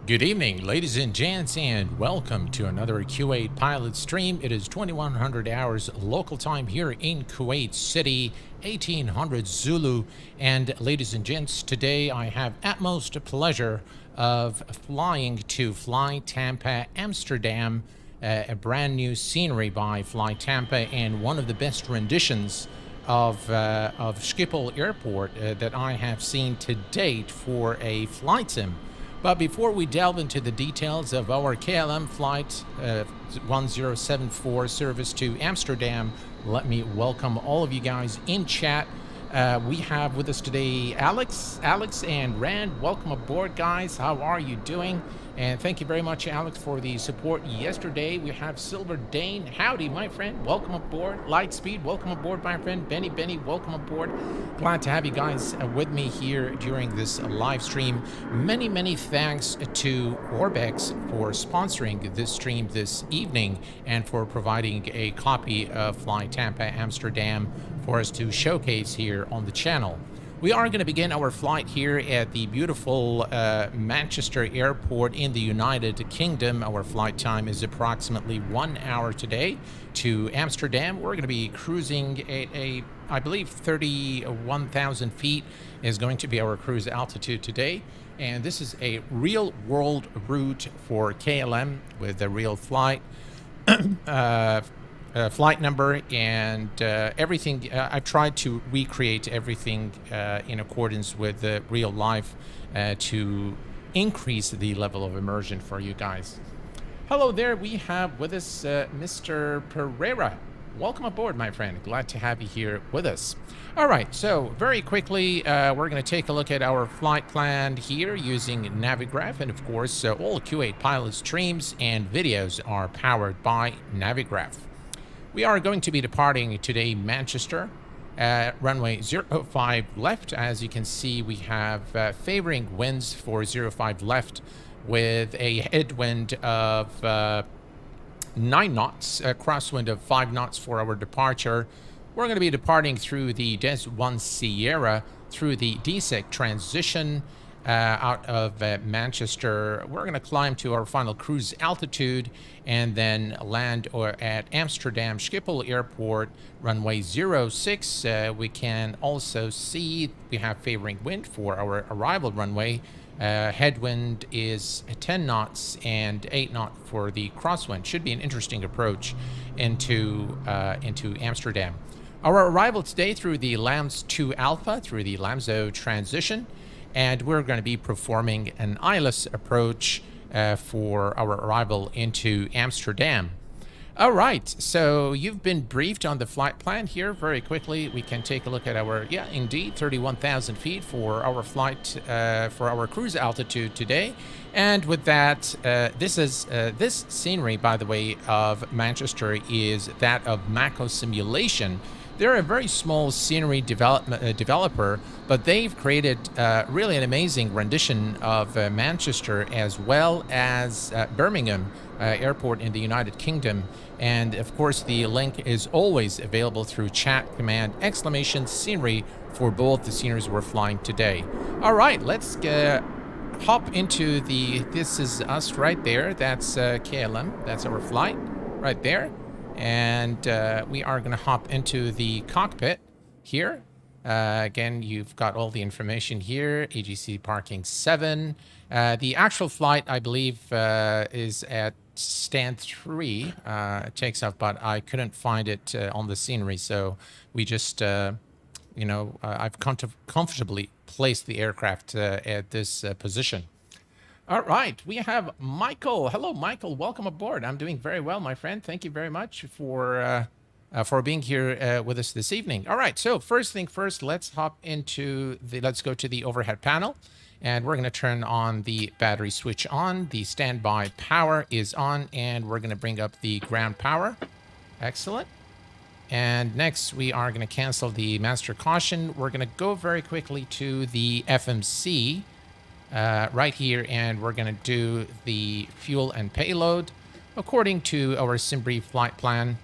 Good evening, ladies and gents, and welcome to another Kuwait pilot stream. It is 2100 hours local time here in Kuwait City, 1800 Zulu. And ladies and gents, today I have utmost pleasure of flying to FlyTampa Amsterdam, a brand new scenery by FlyTampa, and one of the best renditions of Schiphol Airport that I have seen to date for a flight sim. But before we delve into the details of our KLM flight 1074 service to Amsterdam, let me welcome all of you guys in chat. We have with us today Alex and Rand. Welcome aboard, guys. How are you doing? And thank you very much, Alex, for the support yesterday. We have Silver Dane. Howdy, my friend. Welcome aboard. Lightspeed, welcome aboard, my friend. Benny, welcome aboard. Glad to have you guys with me here during this live stream. Many thanks to orbx for sponsoring this stream this evening and for providing a copy of FlyTampa Amsterdam for us to showcase here on the channel. We are going to begin our flight here at the beautiful Manchester Airport in the United Kingdom. Our flight time is approximately 1 hour today to Amsterdam. We're going to be cruising at I believe 31,000 feet is going to be our cruise altitude today. And this is a real world route for KLM with a real flight. Flight number and everything. I've tried to recreate everything in accordance with real life to increase the level of immersion for you guys. Hello there, we have with us Mr. Pereira. Welcome aboard, my friend. Glad to have you here with us. All right, so very quickly, we're going to take a look at our flight plan here using Navigraph. And of course, all Kuwait pilot streams and videos are powered by Navigraph. We are going to be departing today Manchester, runway 05 left. As you can see, we have favoring winds for 05 left with a headwind of 9 knots, a crosswind of 5 knots for our departure. We're going to be departing through the Des 1 Sierra through the DSEC transition out of Manchester. We're going to climb to our final cruise altitude and then land at Amsterdam Schiphol Airport, runway 06. We can also see we have favoring wind for our arrival runway. Headwind is 10 knots and 8 knots for the crosswind. Should be an interesting approach into Amsterdam. Our arrival today through the LAMS 2 Alpha, through the LAMSO transition. And we're going to be performing an ILS approach for our arrival into Amsterdam. All right, so you've been briefed on the flight plan here. Very quickly, we can take a look at our, indeed, 31,000 feet for our flight, for our cruise altitude today. And with that, this scenery, by the way, of Manchester is that of Mako Simulation. They're a very small scenery developer, but they've created really an amazing rendition of Manchester as well as Birmingham Airport in the United Kingdom. And of course, the link is always available through chat command !scenery for both the sceneries we're flying today. All right, let's hop into this is us right there. That's KLM. That's our flight right there. And we are going to hop into the cockpit here. Again, you've got all the information here. AGC parking 7. The actual flight, I believe, is at stand 3. It takes off, but I couldn't find it on the scenery. So we just, I've comfortably placed the aircraft at this position. All right, we have Michael. Hello, Michael. Welcome aboard. I'm doing very well, my friend. Thank you very much for being here with us this evening. All right, so first thing first, let's go to the overhead panel, and we're going to turn on the battery switch on. The standby power is on, and we're going to bring up the ground power. Excellent. And next, we are going to cancel the master caution. We're going to go very quickly to the FMC. Right here, and we're going to do the fuel and payload according to our SimBrief flight plan.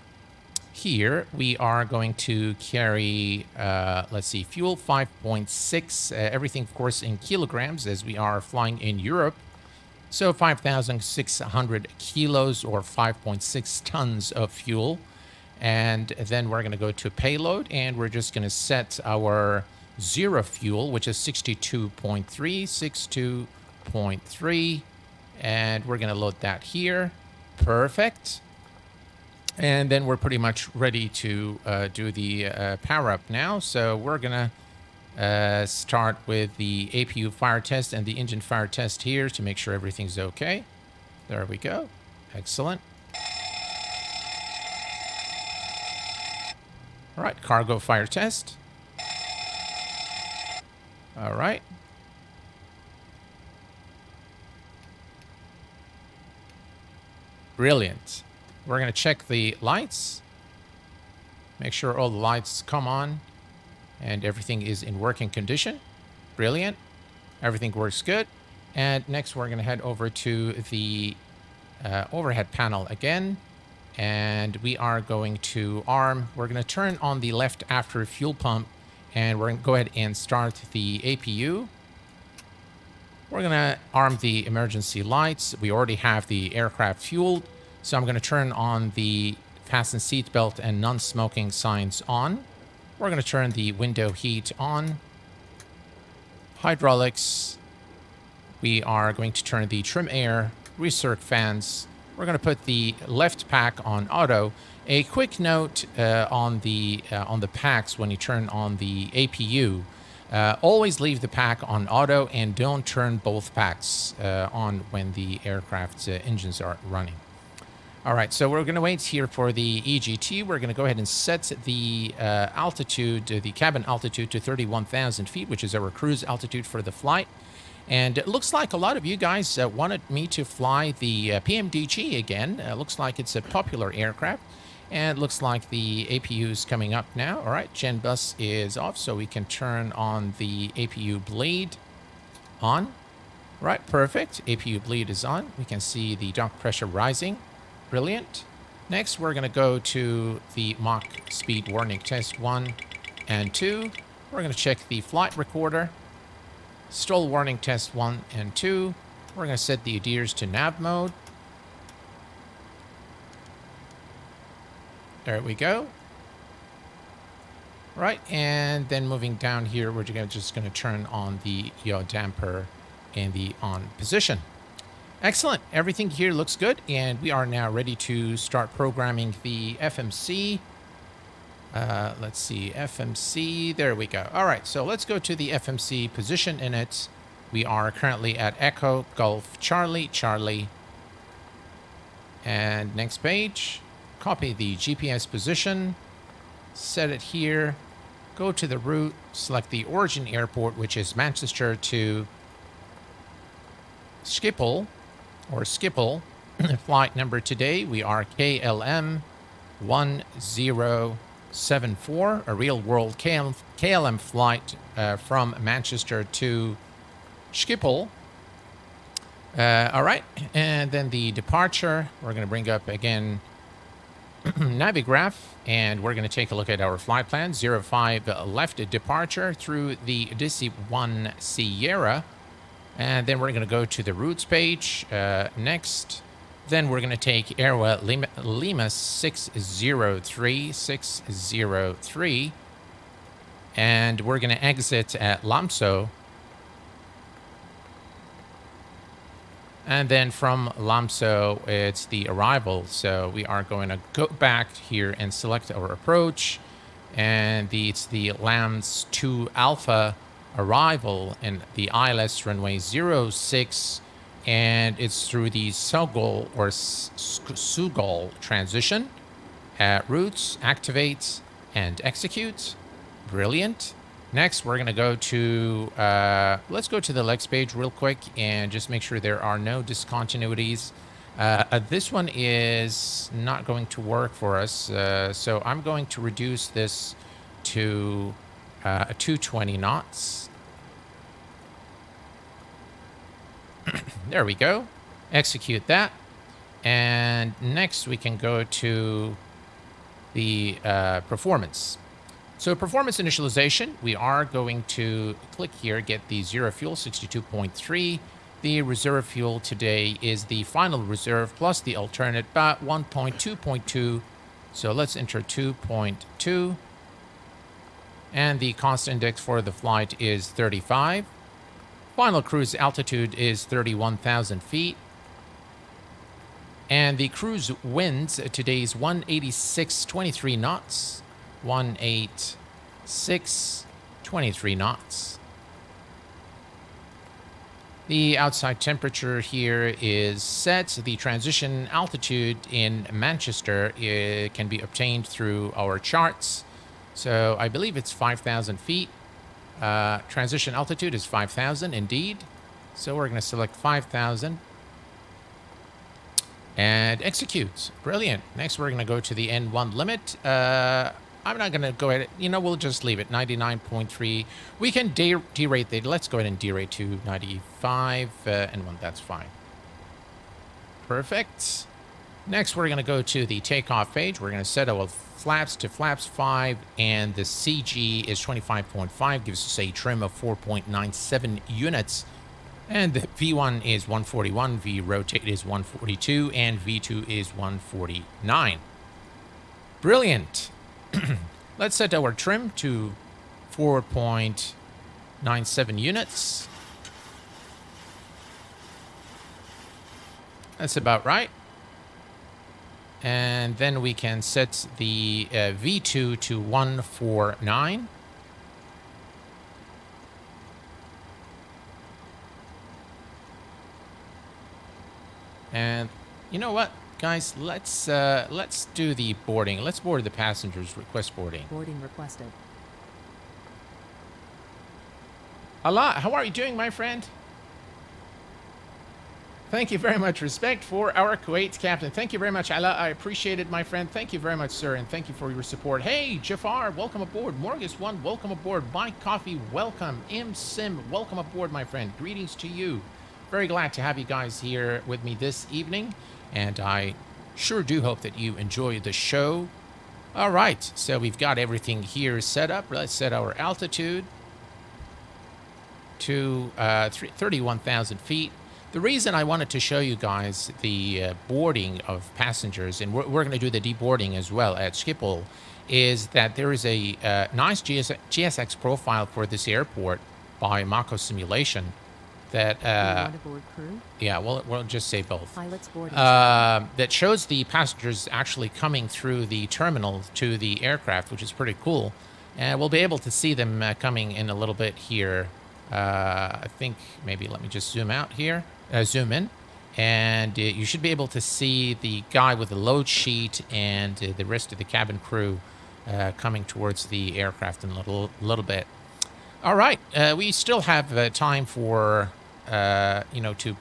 Here we are going to carry let's see, fuel 5.6, everything of course in kilograms as we are flying in Europe. So 5,600 kilos or 5.6 tons of fuel. And then we're going to go to payload, and we're just going to set our zero fuel, which is 62.3, 62.3. And we're going to load that here. Perfect. And then we're pretty much ready to do the power up now. So we're going to start with the APU fire test and the engine fire test here to make sure everything's okay. There we go. Excellent. All right, cargo fire test. All right. Brilliant. We're going to check the lights. Make sure all the lights come on and everything is in working condition. Brilliant. Everything works good. And next we're going to head over to the overhead panel again. And we are going to arm. We're going to turn on the left after fuel pump. And we're going to go ahead and start the APU. We're going to arm the emergency lights. We already have the aircraft fueled. So I'm going to turn on the fasten seatbelt and non-smoking signs on. We're going to turn the window heat on. Hydraulics. We are going to turn the trim air, recirc fans. We're going to put the left pack on auto. A quick note on the packs when you turn on the APU. Always leave the pack on auto and don't turn both packs on when the aircraft's engines are running. All right, so we're going to wait here for the EGT. We're going to go ahead and set the altitude, the cabin altitude to 31,000 feet, which is our cruise altitude for the flight. And it looks like a lot of you guys wanted me to fly the PMDG again. Looks like it's a popular aircraft. And it looks like the APU is coming up now. All right, Gen bus is off, so we can turn on the APU bleed on. Right, perfect. APU bleed is on. We can see the dock pressure rising. Brilliant. Next, we're going to go to the Mach speed warning test 1 and 2. We're going to check the flight recorder. Stall warning test 1 and 2. We're going to set the ADDONS to nav mode. There we go. Right, and then moving down here, we're just going to turn on the yaw damper in the on position. Excellent. Everything here looks good, and we are now ready to start programming the FMC. Let's see, FMC. There we go. All right, so let's go to the FMC position in it. We are currently at Echo Golf Charlie Charlie. And next page, copy the GPS position, set it here, go to the route, select the origin airport, which is Manchester to Schiphol. Or Schiphol. Flight number today, we are KLM 1074, a real-world KLM flight from Manchester to Schiphol. All right, and then the departure, we're going to bring up again Navigraph, and we're going to take a look at our flight plan. 05 left departure through the Odyssey 1 Sierra. And then we're going to go to the routes page next. Then we're going to take Airway Lima 603. And we're going to exit at Lamso. And then from Lamso, it's the arrival. So we are going to go back here and select our approach. And it's the LAMS 2 Alpha arrival in the ILS runway 06, and it's through the Sogol or Sugol transition. Routes, activate, and execute. Brilliant. Next, we're going to go to, let's go to the legs page real quick and just make sure there are no discontinuities. This one is not going to work for us, so I'm going to reduce this to 220 knots. There we go. Execute that. And next we can go to the performance. So performance initialization, we are going to click here, get the zero fuel, 62.3, The reserve fuel today is the final reserve plus the alternate, about 1.2.2. So let's enter 2.2. And the cost index for the flight is 35. Final cruise altitude is 31,000 feet. And the cruise winds today's 186.23 knots. 186.23 knots. The outside temperature here is set. The transition altitude in Manchester can be obtained through our charts. So I believe it's 5,000 feet. Transition altitude is 5,000 indeed. So we're going to select 5,000. And execute. Brilliant. Next, we're going to go to the N1 limit. I'm not going to go ahead. We'll just leave it 99.3. We can derate the. Let's go ahead and derate to 95 N1. That's fine. Perfect. Next, we're going to go to the takeoff page. We're going to set our flaps to flaps 5, and the CG is 25.5. Gives us a trim of 4.97 units. And the V1 is 141, V rotate is 142, and V2 is 149. Brilliant. Let's set our trim to 4.97 units. That's about right. And then we can set the V2 to 149. And you know what, guys? Let's do the boarding. Let's board the passengers. Request boarding. Boarding requested. Allah, how are you doing, my friend? Thank you very much. Respect for our Kuwait captain. Thank you very much, Allah. I appreciate it, my friend. Thank you very much, sir, and thank you for your support. Hey, Jafar, welcome aboard. Morgus1, welcome aboard. Mike Coffee, welcome. M Sim, welcome aboard, my friend. Greetings to you. Very glad to have you guys here with me this evening, and I sure do hope that you enjoy the show. All right, so we've got everything here set up. Let's set our altitude to 31,000 feet. The reason I wanted to show you guys the boarding of passengers, and we're going to do the deboarding as well at Schiphol, is that there is a nice GSX profile for this airport by Mako Simulation. That board crew? Yeah, we'll just say both. Pilots boarding. That shows the passengers actually coming through the terminal to the aircraft, which is pretty cool. And we'll be able to see them coming in a little bit here. I think maybe let me just zoom out here, zoom in, and you should be able to see the guy with the load sheet and the rest of the cabin crew coming towards the aircraft in a little bit. All right, we still have time for to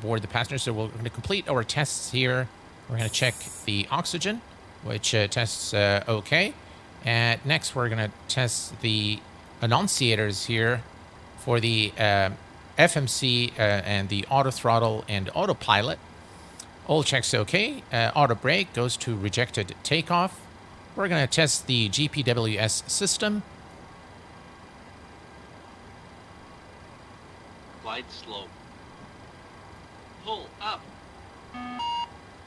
board the passengers. So we're going to complete our tests here. We're going to check the oxygen, which tests okay. And next, we're going to test the annunciators here for the FMC and the auto throttle and autopilot. All checks okay. Auto brake goes to rejected takeoff. We're going to test the GPWS system. Glide slope. Pull up.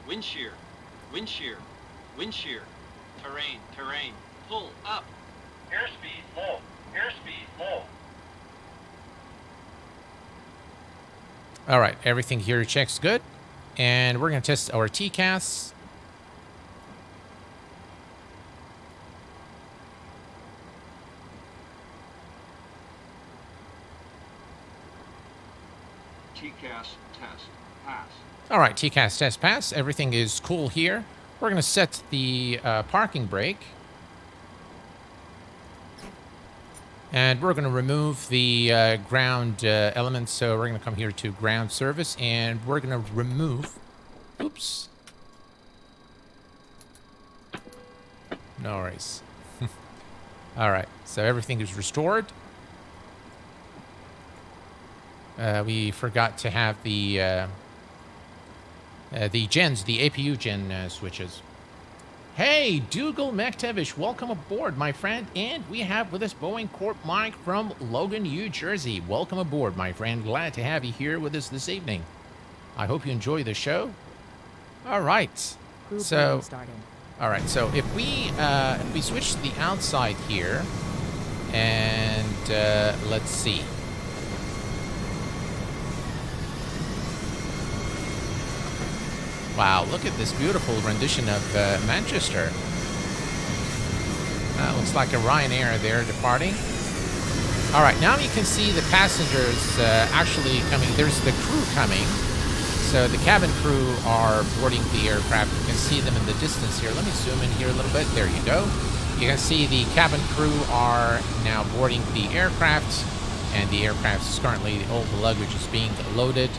Wind shear. Wind shear. Wind shear. Terrain. Terrain. Pull up. Airspeed low. Airspeed low. All right, everything here checks good. And we're going to test our TCAS. TCAS test pass. All right, TCAS test pass. Everything is cool here. We're going to set the parking brake. And we're going to remove the ground elements. So we're going to come here to ground service, and we're going to remove... Oops. No worries. All right, so everything is restored. We forgot to have the gens, the APU gen switches. Hey, Dougal McTavish, welcome aboard, my friend. And we have with us Boeing Corp Mike from Logan, New Jersey. Welcome aboard, my friend. Glad to have you here with us this evening. I hope you enjoy the show. All right. Crew So, boarding starting. all right. So if we switch to the outside here, and let's see. Wow, look at this beautiful rendition of Manchester. Looks like a Ryanair there departing. All right, now you can see the passengers actually coming. There's the crew coming. So the cabin crew are boarding the aircraft. You can see them in the distance here. Let me zoom in here a little bit. There you go. You can see the cabin crew are now boarding the aircraft, and the aircraft is currently, all the luggage is being loaded.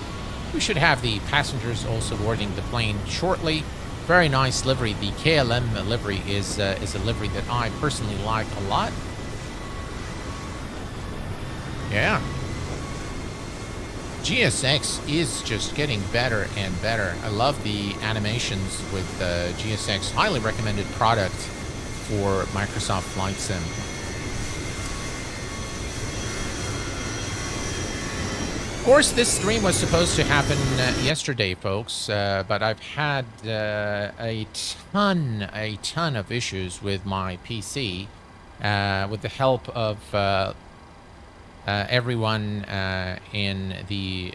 We should have the passengers also boarding the plane shortly. Very nice livery. The KLM livery is a livery that I personally like a lot. Yeah. GSX is just getting better and better. I love the animations with GSX. Highly recommended product for Microsoft Flight Sim. Of course, this stream was supposed to happen yesterday, folks, but I've had a ton of issues with my PC. With the help of everyone in the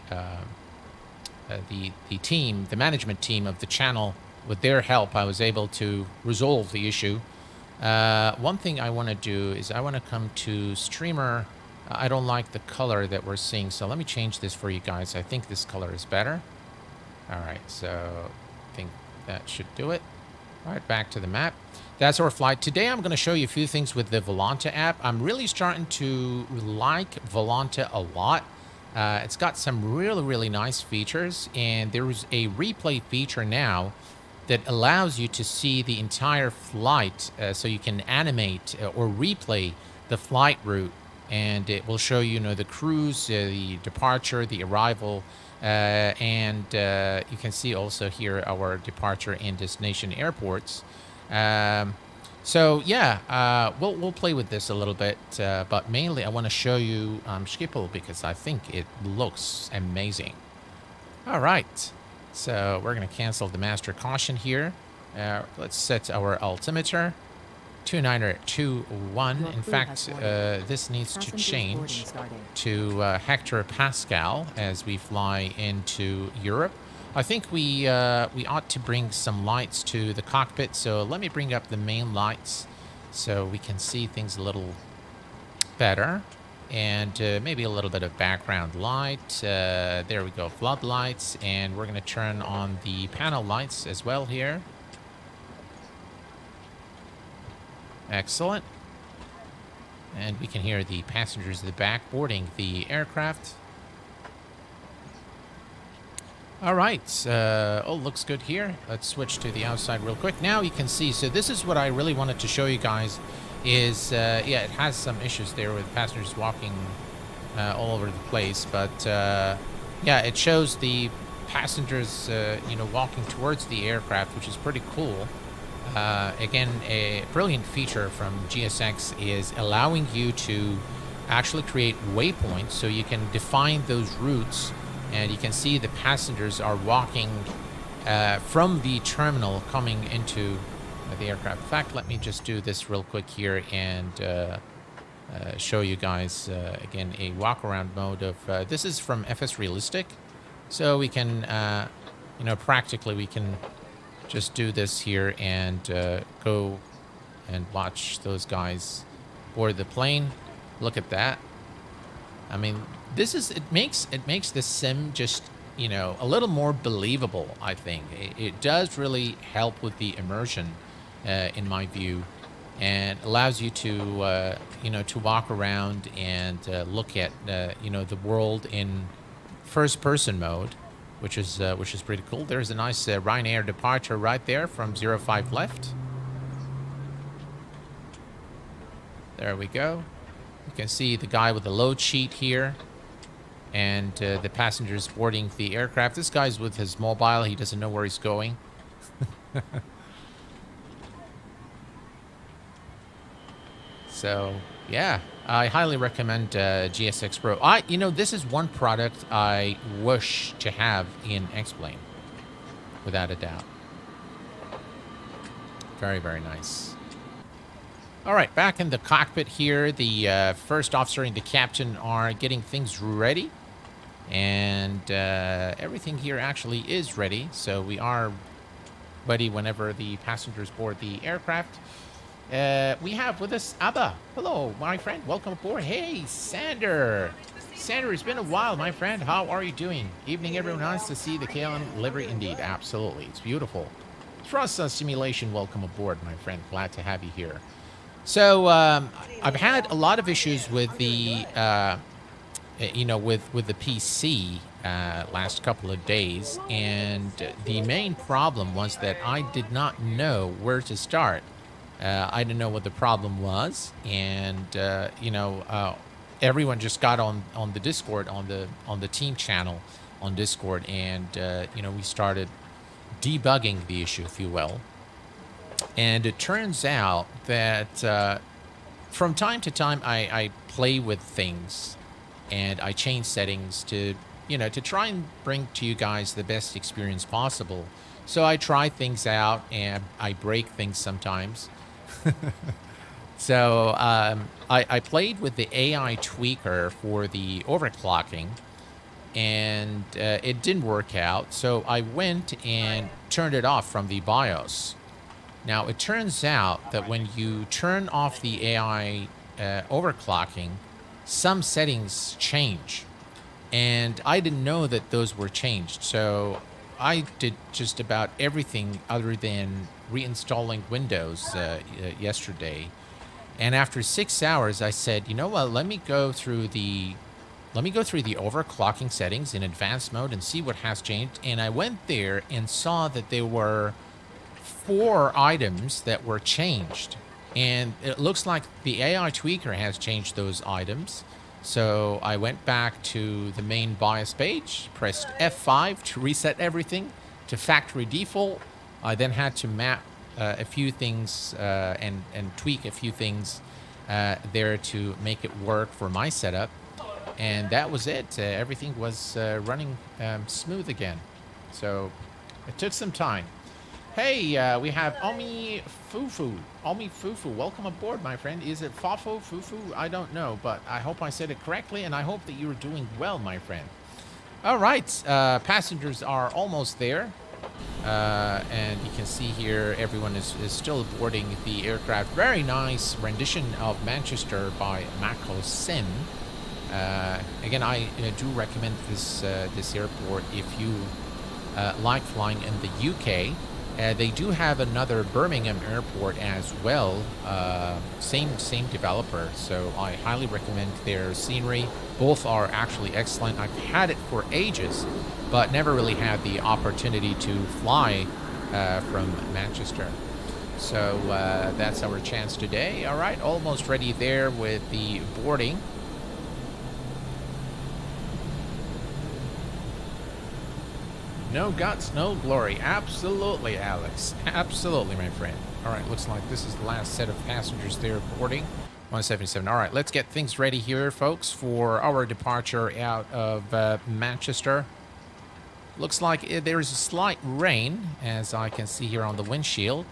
team, the management team of the channel, with their help, I was able to resolve the issue. One thing I want to do is I want to come to streamer. I don't like the color that we're seeing, so let me change this for you guys. I think this color is better. All right, so I think that should do it. All right, back to the map. That's our flight. Today I'm going to show you a few things with the Volanta app. I'm really starting to like Volanta a lot. It's got some really nice features, and there is a replay feature now that allows you to see the entire flight, so you can animate or replay the flight route, and it will show you, the cruise, the departure, the arrival, and you can see also here our departure and destination airports. So yeah, we'll play with this a little bit, but mainly I want to show you Schiphol because I think it looks amazing. All right, so we're going to cancel the master caution here. Let's set our altimeter. 2921. In fact, this needs to change to hectopascal as we fly into Europe. I think we ought to bring some lights to the cockpit. So let me bring up the main lights so we can see things a little better, and maybe a little bit of background light. There we go, floodlights, and we're going to turn on the panel lights as well here. Excellent. And we can hear the passengers in the back boarding the aircraft. All right. Oh, looks good here. Let's switch to the outside real quick. Now you can see. So this is what I really wanted to show you guys is, yeah, it has some issues there with passengers walking all over the place. But, yeah, it shows the passengers, walking towards the aircraft, which is pretty cool. Again, a brilliant feature from GSX is allowing you to actually create waypoints, so you can define those routes, and you can see the passengers are walking from the terminal coming into the aircraft. In fact, let me just do this real quick here and show you guys again a walk around mode of this is from FS Realistic, so we can practically we can just do this here and go and watch those guys board the plane. Look at that. I mean, it makes the sim just, a little more believable, I think. It does really help with the immersion, in my view, and allows you to, to walk around and look at, the world in first-person mode, which is pretty cool. There's a nice Ryanair departure right there from 05 left. There we go. You can see the guy with the load sheet here, and the passengers boarding the aircraft. This guy's with his mobile. He doesn't know where he's going. So yeah, I highly recommend GSX Pro. This is one product I wish to have in X-Plane, without a doubt. Very, very nice. All right, back in the cockpit here, the first officer and the captain are getting things ready. And everything here actually is ready. So we are ready whenever the passengers board the aircraft. We have with us Abba. Hello, my friend. Welcome aboard. Hey, Sander. Sander, it's been a while, my friend. How are you doing? Evening, everyone. Nice to see the KLM livery indeed. Absolutely. It's beautiful. Trust Simulation, welcome aboard, my friend. Glad to have you here. So I've had a lot of issues with the, with the PC last couple of days, and the main problem was that I did not know where to start. I didn't know what the problem was, and everyone just got on the Discord, on the team channel on Discord, and we started debugging the issue, if you will. And it turns out that from time to time I play with things and I change settings to try and bring to you guys the best experience possible. So I try things out and I break things sometimes. So I played with the AI tweaker for the overclocking, and it didn't work out. So I went and turned it off from the BIOS. Now, it turns out that when you turn off the AI overclocking, some settings change. And I didn't know that those were changed. So I did just about everything other than reinstalling Windows yesterday. And after 6 hours, I said, you know what, let me go through the overclocking settings in advanced mode and see what has changed. And I went there and saw that there were 4 items that were changed. And it looks like the AI tweaker has changed those items. So I went back to the main BIOS page, pressed F5 to reset everything to factory default. I then had to map a few things and tweak a few things there to make it work for my setup. And that was it. Everything was running smooth again. So it took some time. Hey, we have Omi Fufu. Omi Fufu, welcome aboard, my friend. Is it Fafo Fufu? I don't know, but I hope I said it correctly, and I hope that you're doing well, my friend. All right, passengers are almost there. And you can see here everyone is still boarding the aircraft. Very nice rendition of Manchester by Mako Sim. Again, I do recommend this airport if you like flying in the UK. They do have another Birmingham airport as well, same developer, so I highly recommend their scenery. Both are actually excellent. I've had it for ages, but never really had the opportunity to fly from Manchester. So that's our chance today. All right, almost ready there with the boarding. No guts, no glory. Absolutely, Alex. Absolutely, my friend. All right, looks like this is the last set of passengers there boarding. 177. All right, let's get things ready here, folks, for our departure out of Manchester. Looks like there's a slight rain, as I can see here on the windshield.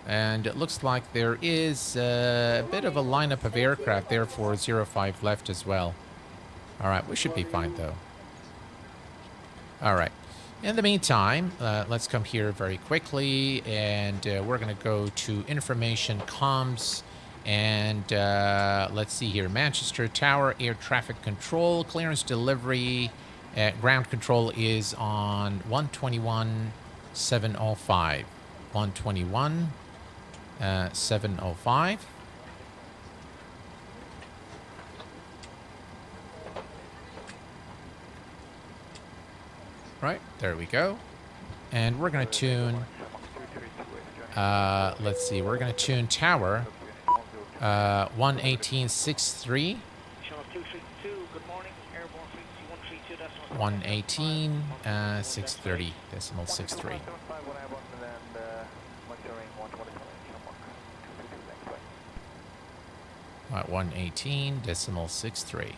And it looks like there is a bit of a lineup of aircraft there for 05 left as well. All right, we should be fine, though. All right. In the meantime, let's come here very quickly, and we're going to go to information comms, and let's see here. Manchester Tower Air Traffic Control, clearance delivery, ground control is on 121.705. 121.705. Right, there we go. And we're going to tune, let's see, we're going to tune tower 118.63. 118.630, decimal 63. at 118.63.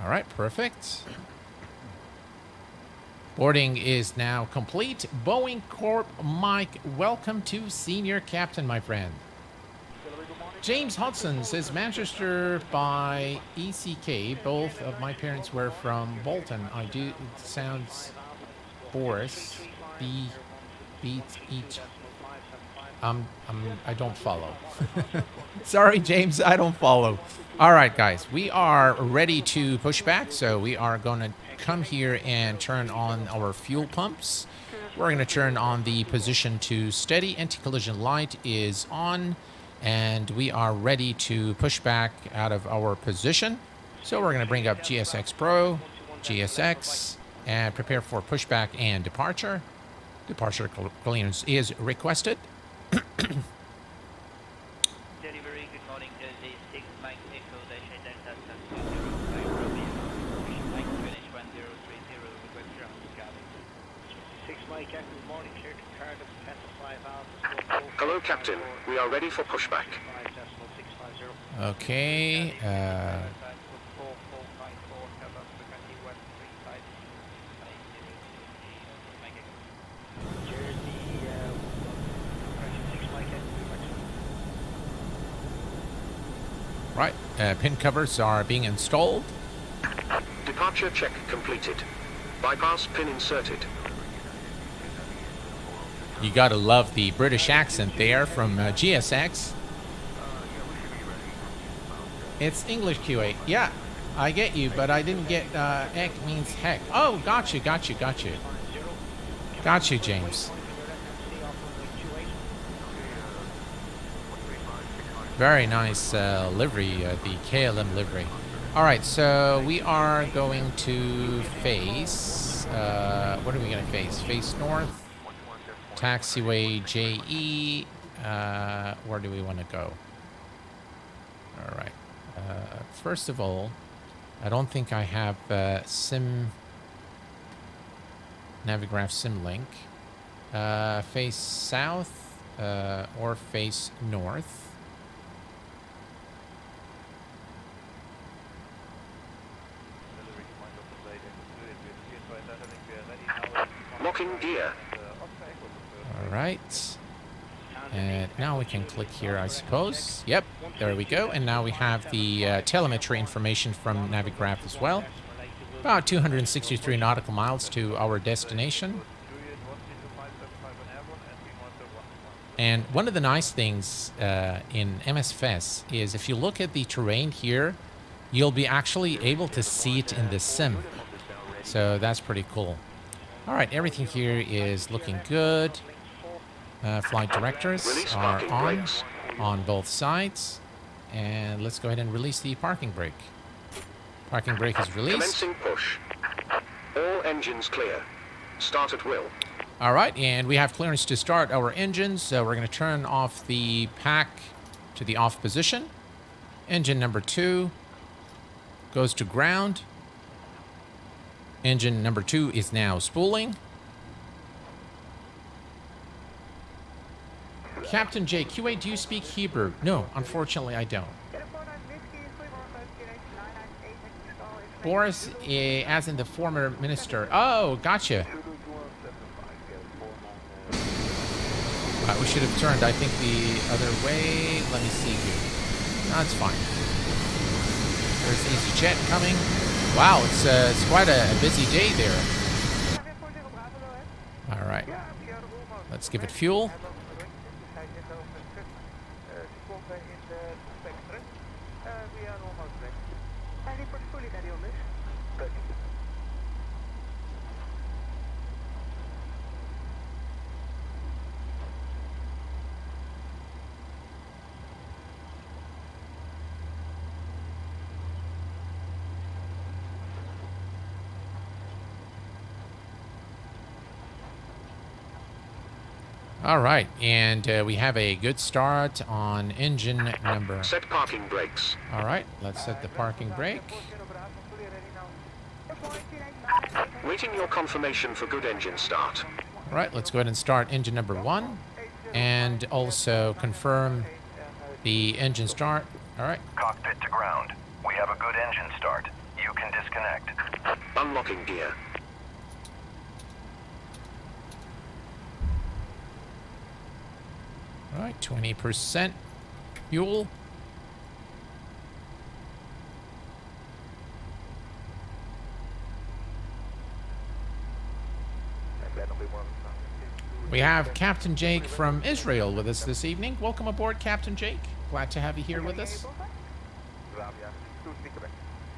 All right, perfect. Boarding is now complete. Boeing Corp Mike, welcome to Senior Captain, my friend. James Hodson says Manchester by ECK. Both of my parents were from Bolton. I do. It sounds Boris. Beat each. I don't follow. Sorry, James, I don't follow. All right, guys, we are ready to push back. So we are going to come here and turn on our fuel pumps. We're going to turn on the position to steady. Anti-collision light is on. And we are ready to push back out of our position. So we're going to bring up GSX Pro, GSX, and prepare for pushback and departure. Departure clearance is requested. Delivery, good morning, Jersey 6 Mike Echo Dash Delta 205 Romeo. Mike finish 1030, request ground scaling. 6 Mike Echo, good morning, clear to Cardiff, Penta 5 Alpha. Hello, Captain. We are ready for pushback. Okay. Right. Pin covers are being installed. Departure check completed. Bypass pin inserted. You gotta love the British accent there from GSX. It's English QA. Yeah, I get you, but I didn't get heck means heck. Oh, got you. Got you, James. Very nice livery, the KLM livery. All right, so we are going to face, what are we going to face? Face north, taxiway JE, where do we want to go? All right, first of all, I don't think I have Navigraph Simlink. Face south or face north. Locking gear. All right. And now we can click here, I suppose. Yep, there we go. And now we have the telemetry information from Navigraph as well. About 263 nautical miles to our destination. And one of the nice things in MSFS is if you look at the terrain here, you'll be actually able to see it in the sim. So that's pretty cool. All right, everything here is looking good. Flight directors are on both sides. And let's go ahead and release the parking brake. Parking brake is released. Commencing push. All engines clear. Start at will. All right, and we have clearance to start our engines. So we're going to turn off the pack to the off position. Engine number 2 goes to ground. Engine number 2 is now spooling. Captain J, QA, do you speak Hebrew? No, unfortunately I don't. Boris, as in the former minister. Oh, gotcha. We should have turned, I think, the other way. Let me see here. That's fine. There's EasyJet coming. Wow, it's quite a busy day there. All right. Let's give it fuel. All right, and we have a good start on engine number. Set parking brakes. All right, let's set the parking brake. Waiting your confirmation for good engine start. All right, let's go ahead and start engine number 1. and also confirm the engine start. All right. Cockpit to ground. We have a good engine start. You can disconnect. Unlocking gear. All right, 20% fuel. We have Captain Jake from Israel with us this evening. Welcome aboard, Captain Jake. Glad to have you here with us.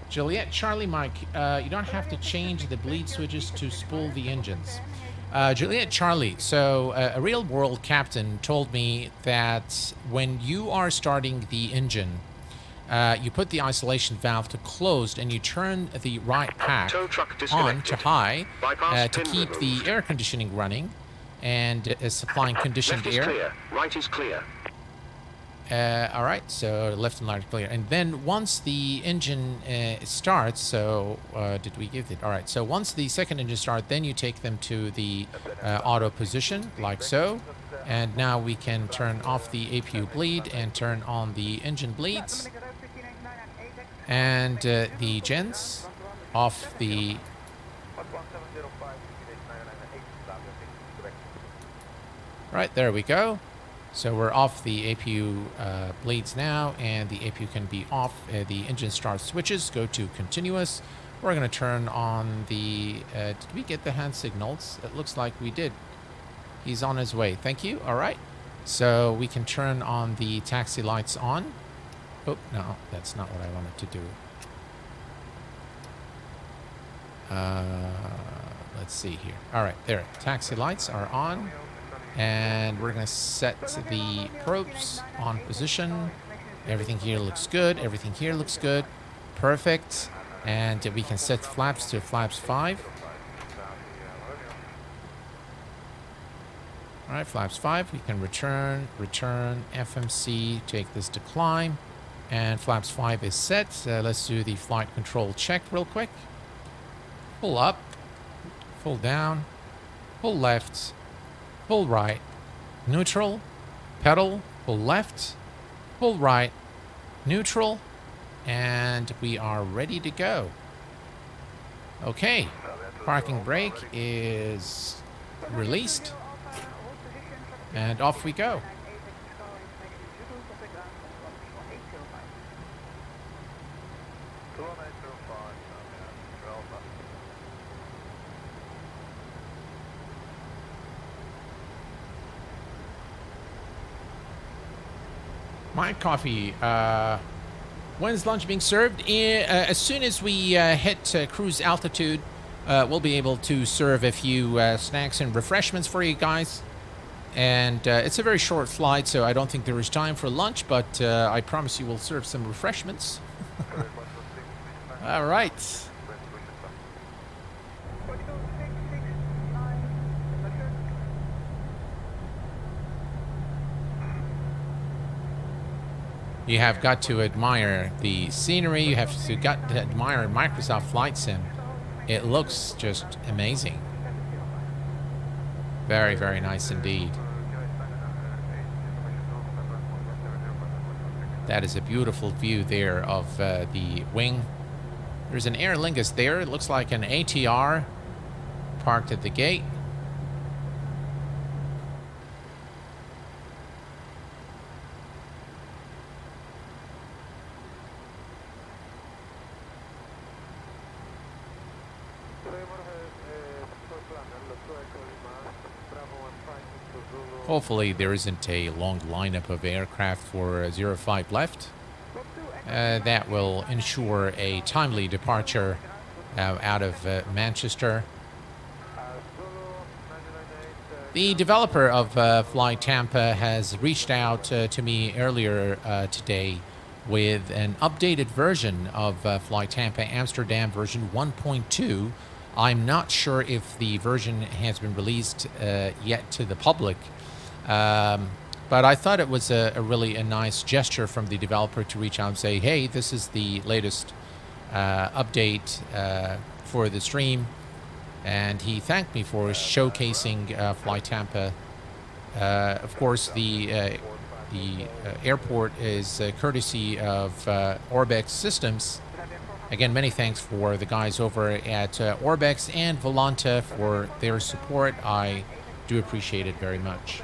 Juliet, Charlie, Mike, you don't have to change the bleed switches to spool the engines. Juliet, Charlie, so a real-world captain told me that when you are starting the engine, you put the isolation valve to closed and you turn the right pack on to high to keep the air conditioning running and supplying conditioned Left is air. clear. Right is clear. All right, so left and right clear. And then once the engine starts, so did we give it? All right, so once the second engine starts, then you take them to the auto position, like so. And now we can turn off the APU bleed and turn on the engine bleeds. And the gens off the... Right, there we go. So we're off the APU bleeds now, and the APU can be off. The engine start switches go to continuous. We're going to turn on the... did we get the hand signals? It looks like we did. He's on his way. Thank you. All right. So we can turn on the taxi lights on. Oh, no, that's not what I wanted to do. Let's see here. All right, there. Taxi lights are on. And we're going to set the probes on position. Everything here looks good. Everything here looks good. Perfect. And we can set flaps to flaps 5. All right, flaps 5. We can return, FMC, take this to climb. And flaps 5 is set. Let's do the flight control check real quick. Pull up, pull down, pull left, pull right, neutral, pedal, pull left, pull right, neutral, and we are ready to go. Okay, parking brake is released, and off we go. My coffee. When's lunch being served? As soon as we hit cruise altitude, we'll be able to serve a few snacks and refreshments for you guys. And it's a very short flight, so I don't think there is time for lunch, but I promise you we'll serve some refreshments. All right. You have got to admire the scenery. You have to admire Microsoft Flight Sim. It looks just amazing. Very, very nice indeed. That is a beautiful view there of the wing. There's an Aer Lingus there. It looks like an ATR parked at the gate. Hopefully there isn't a long lineup of aircraft for 05 left. That will ensure a timely departure out of Manchester. The developer of FlyTampa has reached out to me earlier today with an updated version of FlyTampa Amsterdam version 1.2. I'm not sure if the version has been released yet to the public. But I thought it was a really nice gesture from the developer to reach out and say, hey, this is the latest update for the stream. And he thanked me for showcasing FlyTampa Of course, the airport is courtesy of orbx Systems. Again, many thanks for the guys over at orbx and Volanta for their support. I do appreciate it very much.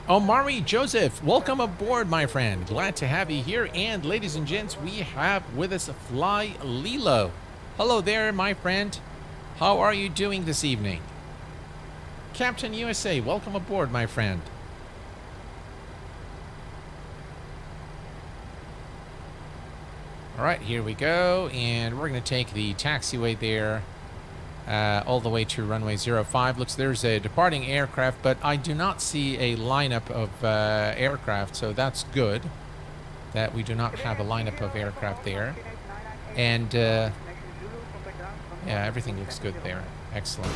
Omari Joseph, welcome aboard, my friend. Glad to have you here. And ladies and gents, we have with us Fly Lilo. Hello there, my friend. How are you doing this evening? Captain USA, welcome aboard, my friend. All right, here we go. And we're going to take the taxiway there all the way to runway 05. Looks there's a departing aircraft, but I do not see a lineup of aircraft, so that's good that we do not have a lineup of aircraft there. And yeah, everything looks good there. Excellent.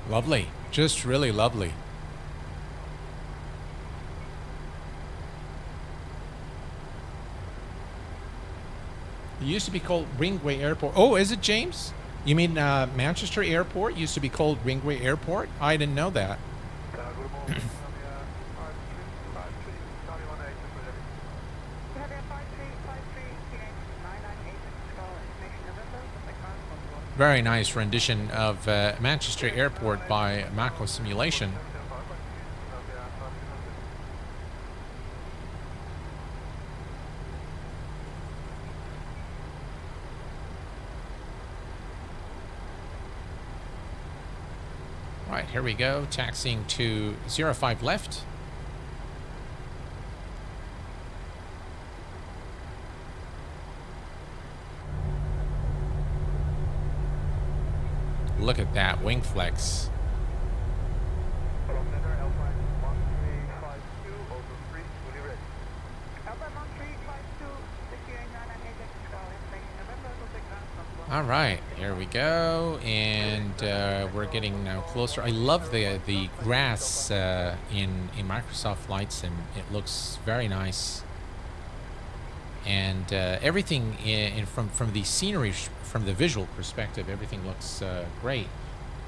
Lovely, just really lovely. It used to be called Ringway Airport. Oh, is it, James? You mean Manchester Airport used to be called Ringway Airport? I didn't know that. Very nice rendition of Manchester Airport by Macro Simulation. Right, here we go, taxiing to 05 left. Look at that wing flex. All right, here we go, and we're getting now closer. I love the grass in Microsoft Flight Sim. It looks very nice, and everything from the scenery, from the visual perspective, everything looks great.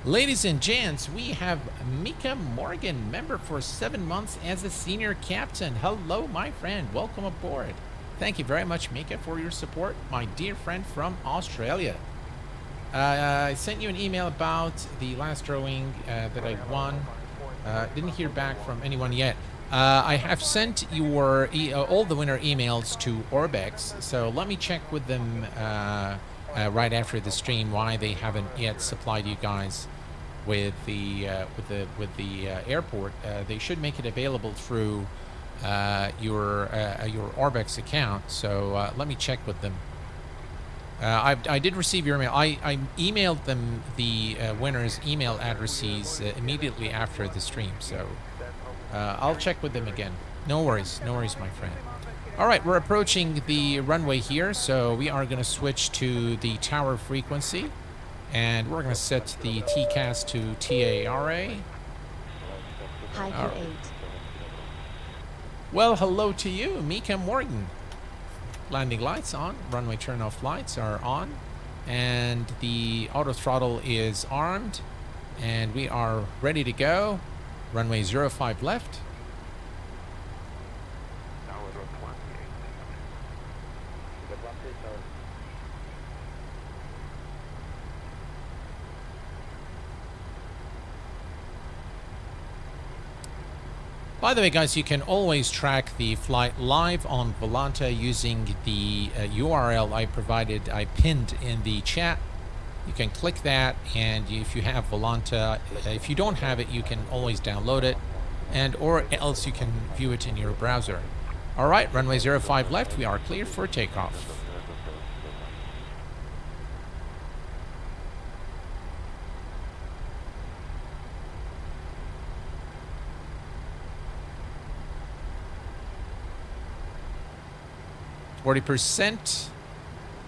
Ladies and gents, we have Mika Morgan, member for 7 months as a senior captain. Hello, my friend. Welcome aboard. Thank you very much, Mika, for your support, my dear friend from Australia. I sent you an email about the last drawing that I won. Didn't hear back from anyone yet. I have sent your all the winner emails to orbx, so let me check with them right after the stream why they haven't yet supplied you guys with the airport. They should make it available through your orbx account. So let me check with them. I did receive your email. I emailed them the winners' email addresses immediately after the stream. So I'll check with them again. No worries, my friend. All right, we're approaching the runway here, so we are going to switch to the tower frequency, and we're going to set the TCAS to TARA. Hi, 8. Well, hello to you, Mika Morgan. Landing lights on, runway turn-off lights are on, and the auto throttle is armed, and we are ready to go. Runway 05 left. By the way, guys, you can always track the flight live on Volanta using the URL I pinned in the chat. You can click that, and if you have Volanta, if you don't have it, you can always download it, and or else you can view it in your browser. All right, runway 05 left, we are clear for takeoff. 40%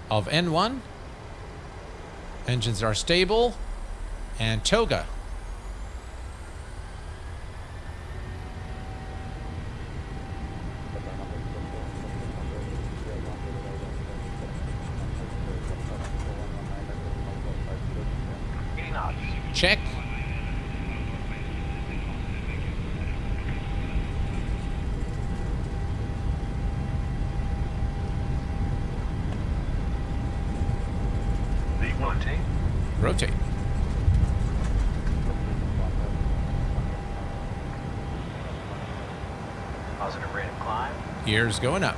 of N1. Engines are stable. And toga. Check. Rotate. Rotate. Positive rate of climb. Gears going up.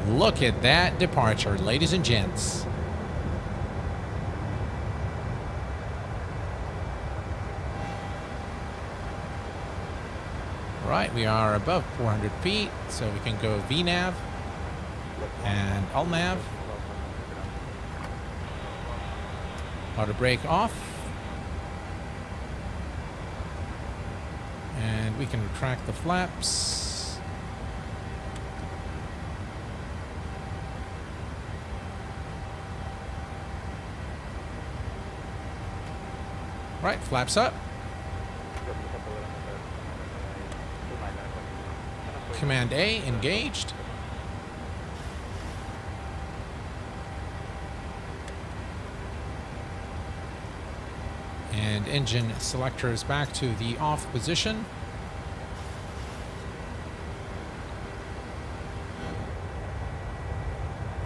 Look at that departure, ladies and gents. Right, we are above 400 feet, so we can go VNAV and ALNAV. Auto brake off. And we can retract the flaps. Right, flaps up. Command A engaged. And engine selector is back to the off position.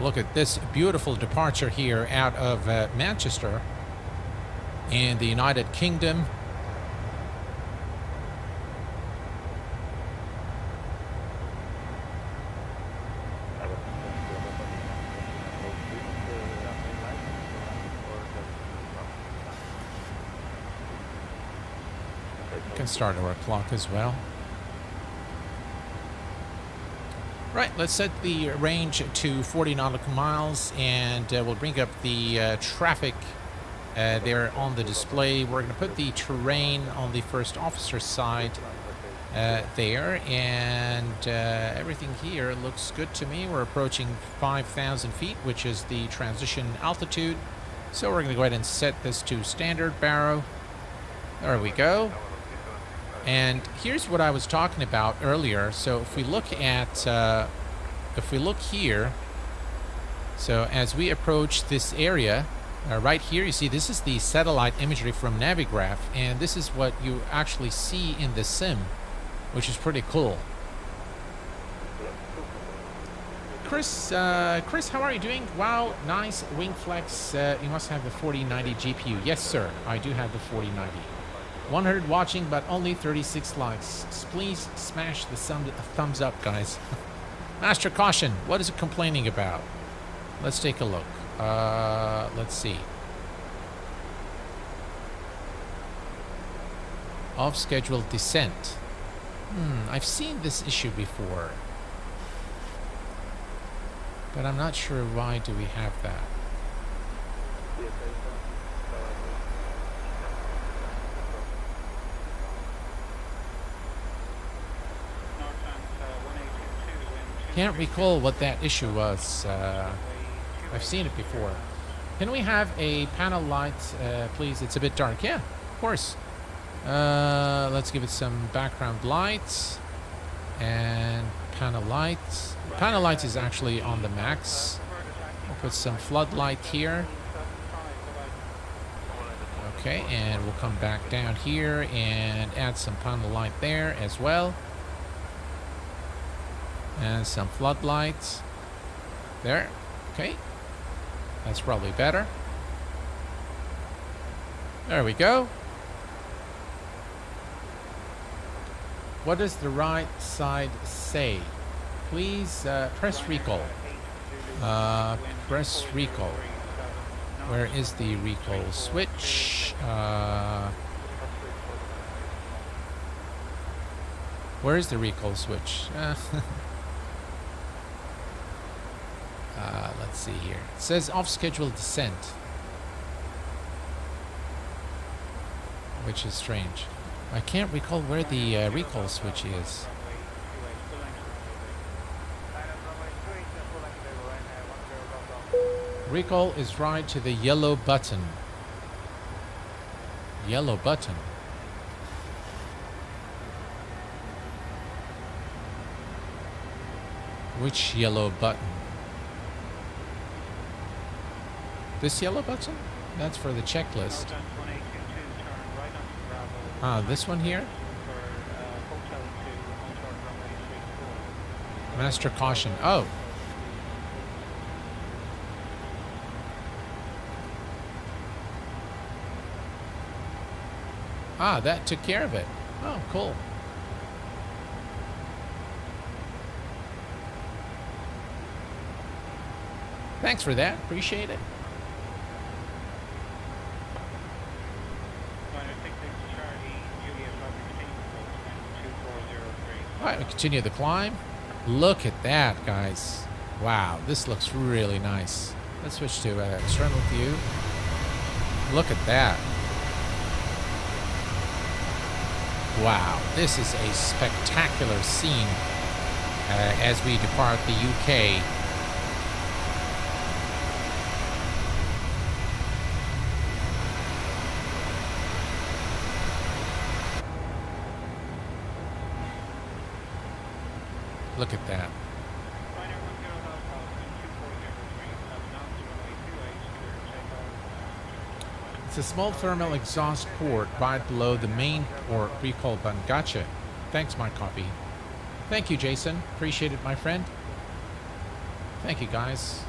Look at this beautiful departure here out of Manchester in the United Kingdom. Can start our clock as well. Right, let's set the range to 40 nautical miles, and we'll bring up the traffic there on the display. We're going to put the terrain on the first officer side there, and everything here looks good to me. We're approaching 5,000 feet, which is the transition altitude. So we're going to go ahead and set this to standard baro. There we go. And here's what I was talking about earlier. So if we look at, if we look here, so as we approach this area, right here, you see this is the satellite imagery from Navigraph, and this is what you actually see in the sim, which is pretty cool. Chris, how are you doing? Wow, nice wing flex. You must have the 4090 GPU. Yes, sir, I do have the 4090. 100 watching, but only 36 likes. Please smash the thumbs up, guys. Master Caution, what is it complaining about? Let's take a look. Let's see. Off-schedule descent. I've seen this issue before, but I'm not sure why do we have that. Can't recall what that issue was. I've seen it before. Can we have a panel light, please? It's a bit dark. Yeah, of course. Let's give it some background lights and panel lights. Panel light is actually on the max. We'll put some floodlight here. Okay, and we'll come back down here and add some panel light there as well. And some floodlights there. Okay, that's probably better. There we go. What does the right side say? Please press recall. Press recall. Where is the recall switch? Where is the recall switch? Let's see here. It says off-schedule descent. which is strange. I can't recall where the recall switch is. Recall is right to the yellow button. Yellow button. Which yellow button? This yellow button? That's for the checklist. Ah, this one here? Master caution. Oh. Ah, that took care of it. Oh, cool. Thanks for that. Appreciate it. All right, we continue the climb. Look at that, guys. Wow, this looks really nice. Let's switch to external view. Look at that. Wow, this is a spectacular scene as we depart the UK. Look at that. It's a small thermal exhaust port right below the main port recall button. Gotcha. Thanks, my coffee. Thank you, Jason. Appreciate it, my friend. Thank you, guys.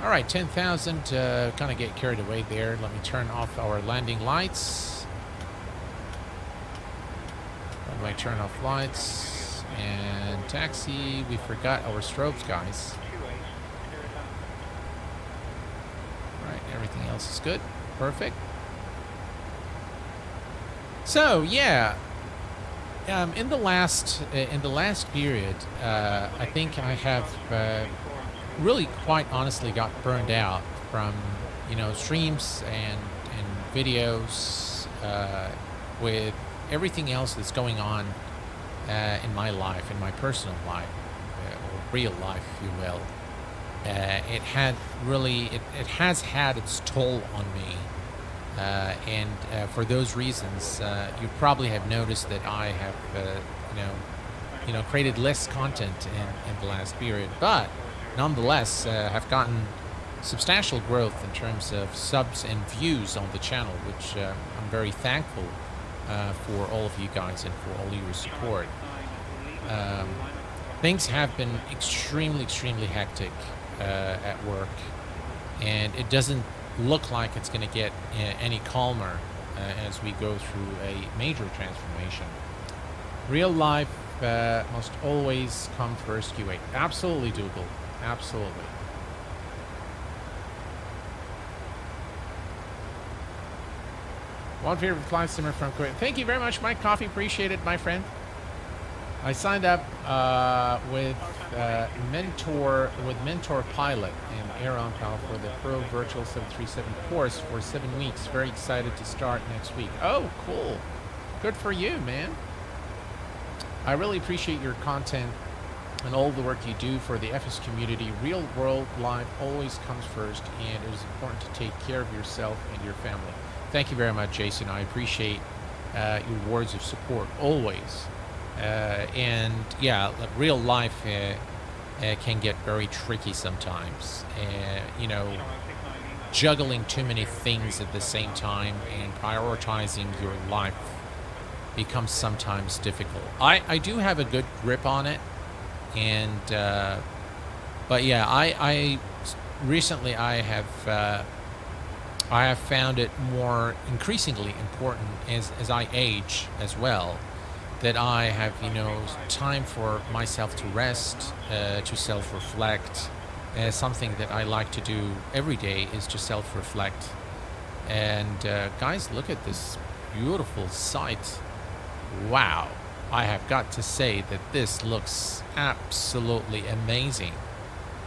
All right, 10,000. Kind of get carried away there. Let me turn off our landing lights. Runway turn off lights. And taxi. We forgot our strobes, guys. Everything else is good. Perfect. So yeah, in the last period, I think I have really quite honestly got burned out from streams and videos with everything else that's going on in my life, in my personal life, or real life, if you will. It has had its toll on me, and for those reasons, you probably have noticed that I have, created less content in the last period, but nonetheless, have gotten substantial growth in terms of subs and views on the channel, which I'm very thankful for all of you guys and for all your support. Things have been extremely hectic at work, and it doesn't look like it's going to get any calmer as we go through a major transformation. Real life must always come first, Q8. Absolutely, Dougal. Absolutely. One favorite flight simmer from Korea. Thank you very much, Mike Coffee. Appreciate it, my friend. I signed up with Mentor Pilot in AirOnPal for the Pro Virtual 737 course for 7 weeks. Very excited to start next week. Oh, cool. Good for you, man. I really appreciate your content and all the work you do for the FS community. Real world life always comes first, and it is important to take care of yourself and your family. Thank you very much, Jason. I appreciate your words of support always. And yeah, real life can get very tricky sometimes. Juggling too many things at the same time and prioritizing your life becomes sometimes difficult. I do have a good grip on it, and but yeah, I recently I have found it more increasingly important as I age as well, that I have, time for myself to rest, to self-reflect. Something that I like to do every day is to self-reflect. And guys, look at this beautiful sight. Wow. I have got to say that this looks absolutely amazing.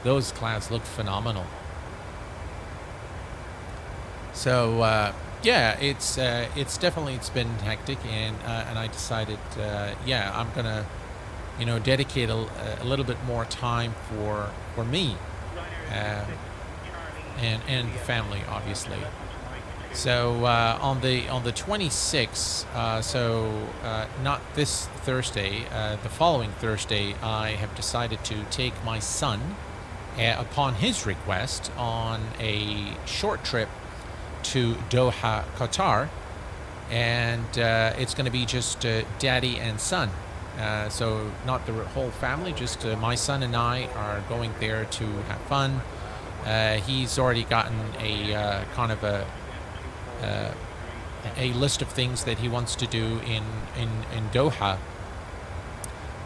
Those clouds look phenomenal. So yeah, it's definitely been hectic, and I decided yeah, I'm gonna dedicate a little bit more time for me and the family, obviously. So on the 26th, so not this Thursday, the following Thursday, I have decided to take my son, upon his request, on a short trip to Doha, Qatar, and it's going to be just daddy and son. So not the whole family, just my son and I are going there to have fun. He's already gotten a kind of a list of things that he wants to do in Doha.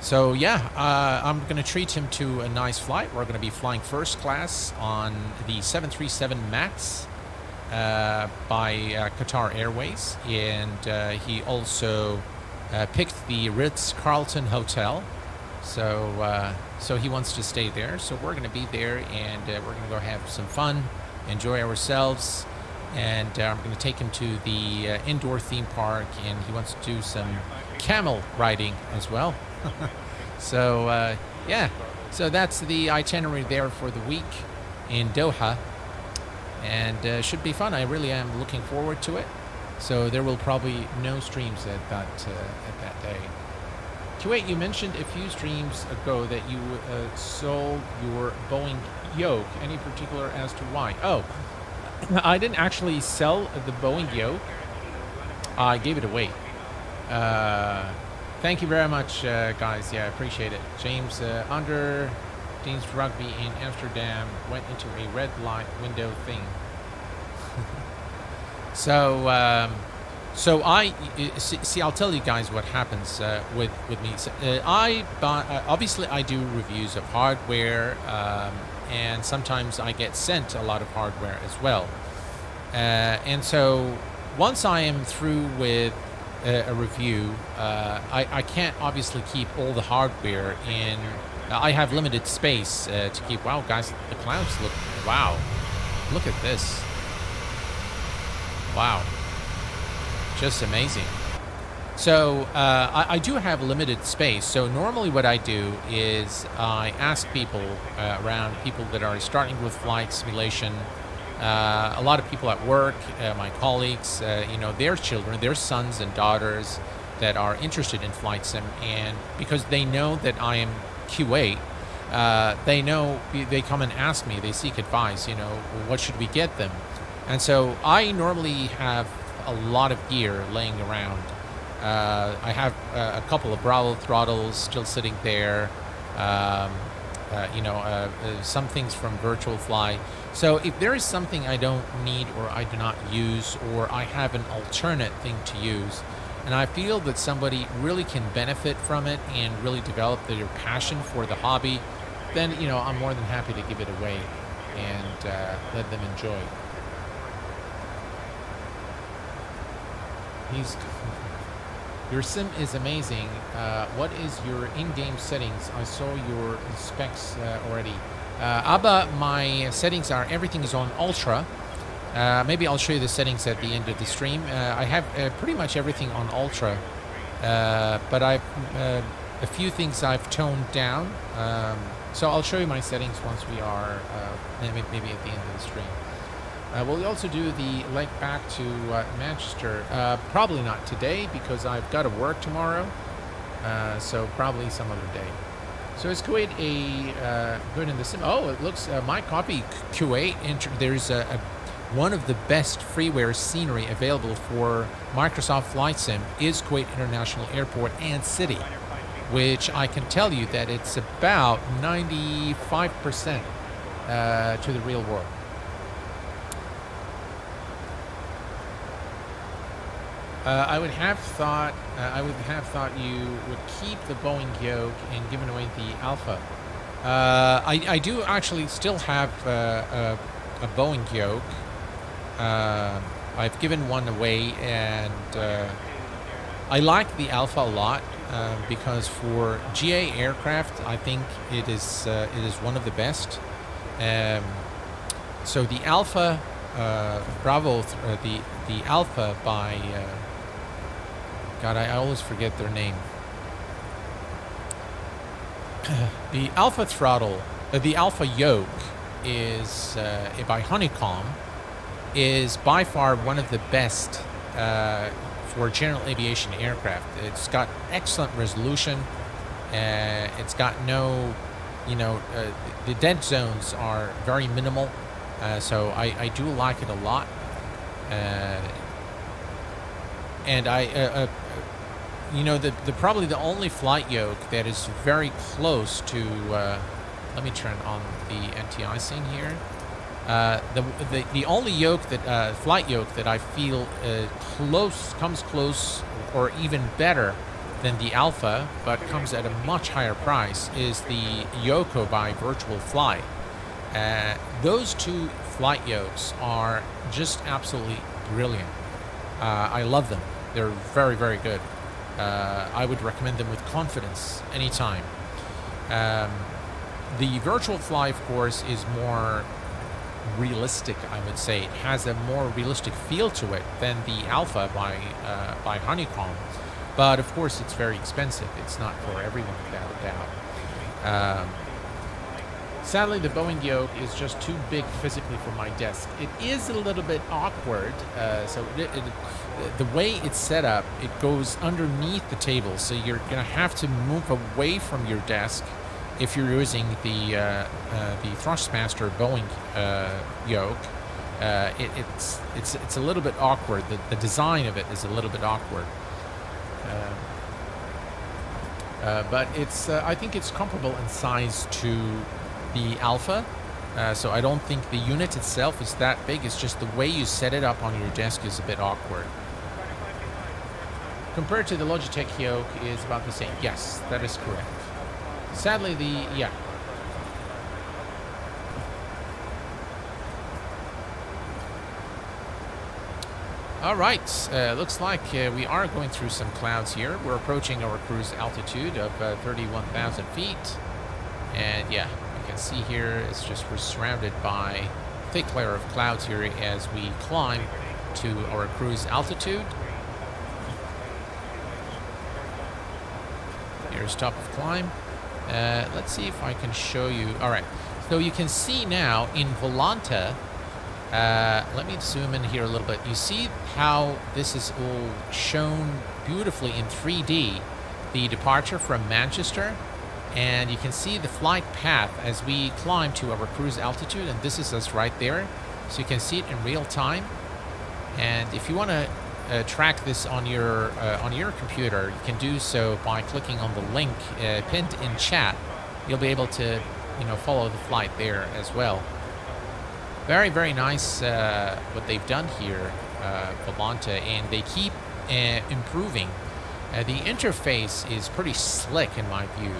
So yeah, I'm going to treat him to a nice flight. We're going to be flying first class on the 737 MAX by Qatar Airways, and he also picked the Ritz-Carlton Hotel. So he wants to stay there. So we're going to be there, and we're going to go have some fun, enjoy ourselves. And I'm going to take him to the indoor theme park, and he wants to do some camel riding as well. So yeah, so that's the itinerary there for the week in Doha, and should be fun. I really am looking forward to it. So there will probably no streams at that day. Kuwait, you mentioned a few streams ago that you sold your Boeing yoke. Any particular as to why? Oh, I didn't actually sell the Boeing yoke. I gave it away. Thank you very much, guys. Yeah, I appreciate it. James, under James Rugby in Amsterdam went into a red light window thing. So I see. I'll tell you guys what happens with me. So, I obviously I do reviews of hardware, and sometimes I get sent a lot of hardware as well. And so once I am through with a review, I can't obviously keep all the hardware in. I have limited space to keep. Wow, guys, the clouds look. Wow, look at this. Wow, just amazing. So I do have limited space. So normally what I do is I ask people around, people that are starting with flight simulation, a lot of people at work, my colleagues, their children, their sons and daughters that are interested in flight sim, and because they know that I am Q8, they know, they come and ask me, they seek advice, what should we get them? And so I normally have a lot of gear laying around. I have a couple of Bravo throttles still sitting there, some things from Virtual Fly. So if there is something I don't need or I do not use, or I have an alternate thing to use, and I feel that somebody really can benefit from it and really develop their passion for the hobby, then I'm more than happy to give it away and let them enjoy. Your sim is amazing. What is your in-game settings? I saw your specs already. Abba, my settings are, everything is on Ultra. Maybe I'll show you the settings at the end of the stream. I have pretty much everything on Ultra, but I've a few things I've toned down. So I'll show you my settings once we are maybe at the end of the stream. We'll also do the leg back to Manchester. Probably not today because I've got to work tomorrow. So probably some other day. So is Kuwait good in the sim? Oh, it looks my copy Kuwait. There's one of the best freeware scenery available for Microsoft Flight Sim is Kuwait International Airport and City, which I can tell you that it's about 95% to the real world. I would have thought you would keep the Boeing yoke and given away the Alpha. I do actually still have a Boeing yoke. I've given one away, and I like the Alpha a lot because for GA aircraft, I think it is one of the best. So the Alpha the Alpha by God, I always forget their name. The Alpha throttle, the Alpha yoke is by Honeycomb, is by far one of the best for general aviation aircraft. It's got excellent resolution. It's got no, the dead zones are very minimal. So I do like it a lot. And probably the only flight yoke that is very close to, let me turn on the anti-icing here. The only yoke that flight yoke that I feel comes close or even better than the Alpha, but comes at a much higher price, is the Yoko by Virtual Fly. Those two flight yokes are just absolutely brilliant. I love them. They're very, very good. I would recommend them with confidence anytime. The Virtual Fly, of course, is more realistic, I would say. It has a more realistic feel to it than the Alpha by Honeycomb. But, of course, it's very expensive. It's not for everyone, without a doubt. Sadly, the Boeing yoke is just too big physically for my desk. It is a little bit awkward. So the way it's set up, it goes underneath the table. So you're going to have to move away from your desk if you're using the Thrustmaster Boeing yoke. It's a little bit awkward. The design of it is a little bit awkward. But it's I think it's comparable in size to the Alpha, so I don't think the unit itself is that big. It's just the way you set it up on your desk is a bit awkward. Compared to the Logitech yoke is about the same. Yes, that is correct. Sadly, yeah. All right, looks like we are going through some clouds here. We're approaching our cruise altitude of 31,000 feet. And yeah, you can see here it's just we're surrounded by a thick layer of clouds here as we climb to our cruise altitude. Here's top of climb. Let's see if I can show you. All right, so you can see now in Volanta. Let me zoom in here a little bit. You see how this is all shown beautifully in 3D, the departure from Manchester, and you can see the flight path as we climb to our cruise altitude, and this is us right there. So you can see it in real time. And if you want to track this on your computer, you can do so by clicking on the link pinned in chat. You'll be able to, follow the flight there as well. Very, very nice what they've done here, Volanta, and they keep improving. The interface is pretty slick in my view.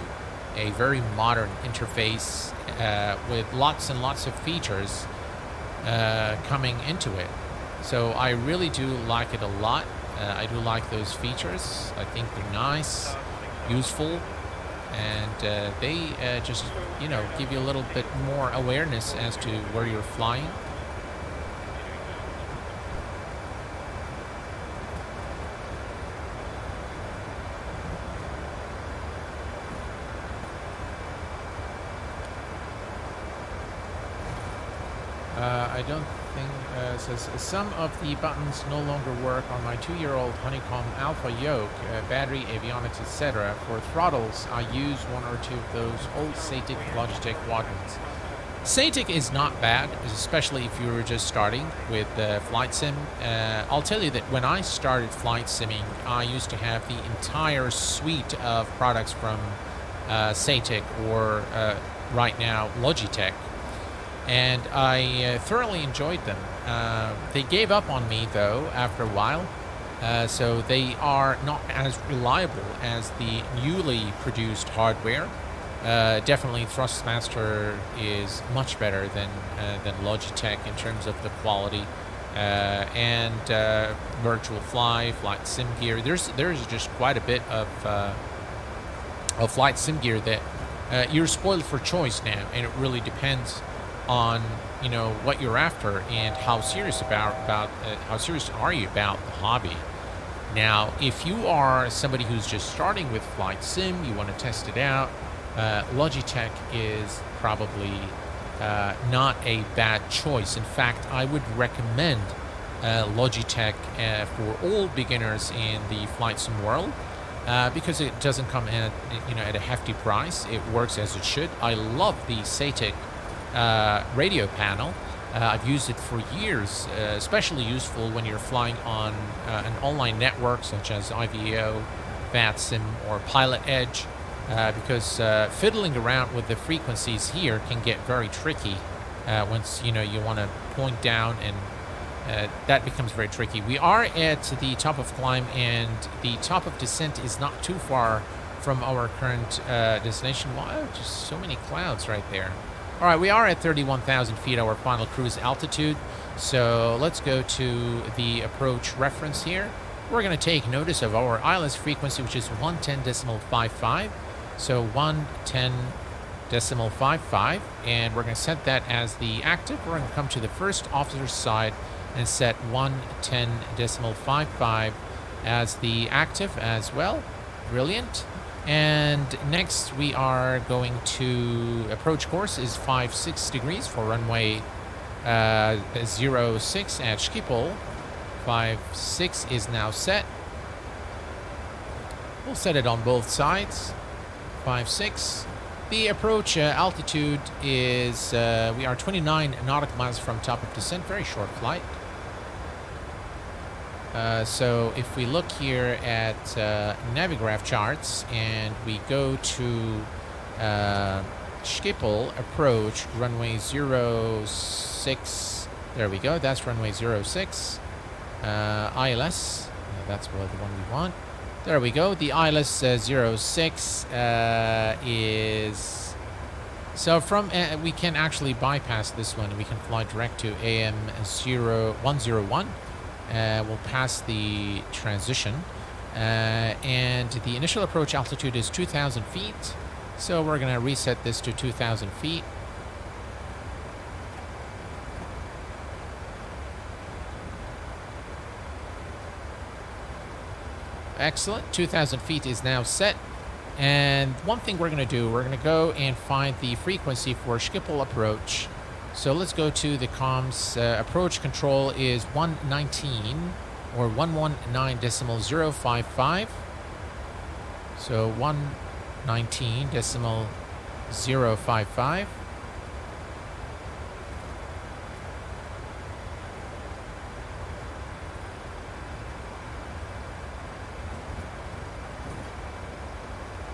A very modern interface with lots and lots of features coming into it. So I really do like it a lot. I do like those features. I think they're nice, useful, and they just give you a little bit more awareness as to where you're flying. I don't think says some of the buttons no longer work on my 2-year-old Honeycomb Alpha yoke, battery, avionics, etc. For throttles, I use one or two of those old Satic Logitech Wadmans. Satic is not bad, especially if you were just starting with flight sim. I'll tell you that when I started flight simming, I used to have the entire suite of products from Satic or right now Logitech. And I thoroughly enjoyed them. They gave up on me, though, after a while. So they are not as reliable as the newly produced hardware. Definitely Thrustmaster is much better than Logitech in terms of the quality. And Virtual Fly, Flight Sim Gear. There's just quite a bit of Flight Sim Gear that you're spoiled for choice now, and it really depends on you know, what you're after and how serious how serious are you about the hobby. Now, if you are somebody who's just starting with flight sim, you want to test it out, Logitech is probably not a bad choice. In fact, I would recommend Logitech for all beginners in the flight sim world because it doesn't come at, you know, at a hefty price. It works as it should. I love the Satic radio panel. I've used it for years, especially useful when you're flying on an online network such as IVEO, VATSIM, or Pilot Edge, because fiddling around with the frequencies here can get very tricky once, you know, you want to point down, and that becomes very tricky. We are at the top of climb, and the top of descent is not too far from our current destination. Wow, just so many clouds right there. All right, we are at 31,000 feet, our final cruise altitude. So let's go to the approach reference here. We're going to take notice of our ILS frequency, which is 110.55. So 110.55, and we're going to set that as the active. We're going to come to the first officer's side and set 110.55 as the active as well. Brilliant. And next we are going to approach course is 56 degrees for runway 06 at Schiphol. 56 is now set. We'll set it on both sides. 56. The approach altitude is we are 29 nautical miles from top of descent. Very short flight. So if we look here at Navigraph charts and we go to Schiphol approach runway 06, there we go, that's runway 06, ILS, that's the one we want, there we go, the ILS 06 is, so from, we can actually bypass this one, we can fly direct to AM 101. We'll pass the transition, and the initial approach altitude is 2,000 feet, so we're going to reset this to 2,000 feet. Excellent, 2,000 feet is now set, and one thing we're going to do, we're going to go and find the frequency for Schiphol approach. So let's go to the comms. Approach control is 119 or 119.055. So 119.055.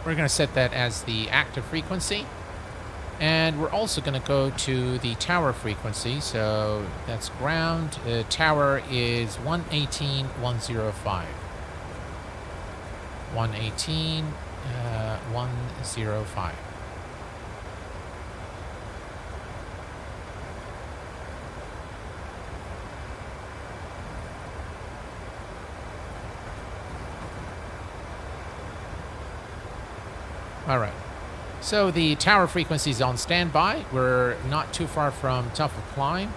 We're going to set that as the active frequency. And we're also going to go to the tower frequency, so that's ground. Tower is 118.105. 118.105. All right. So the tower frequency is on standby. We're not too far from top of climb,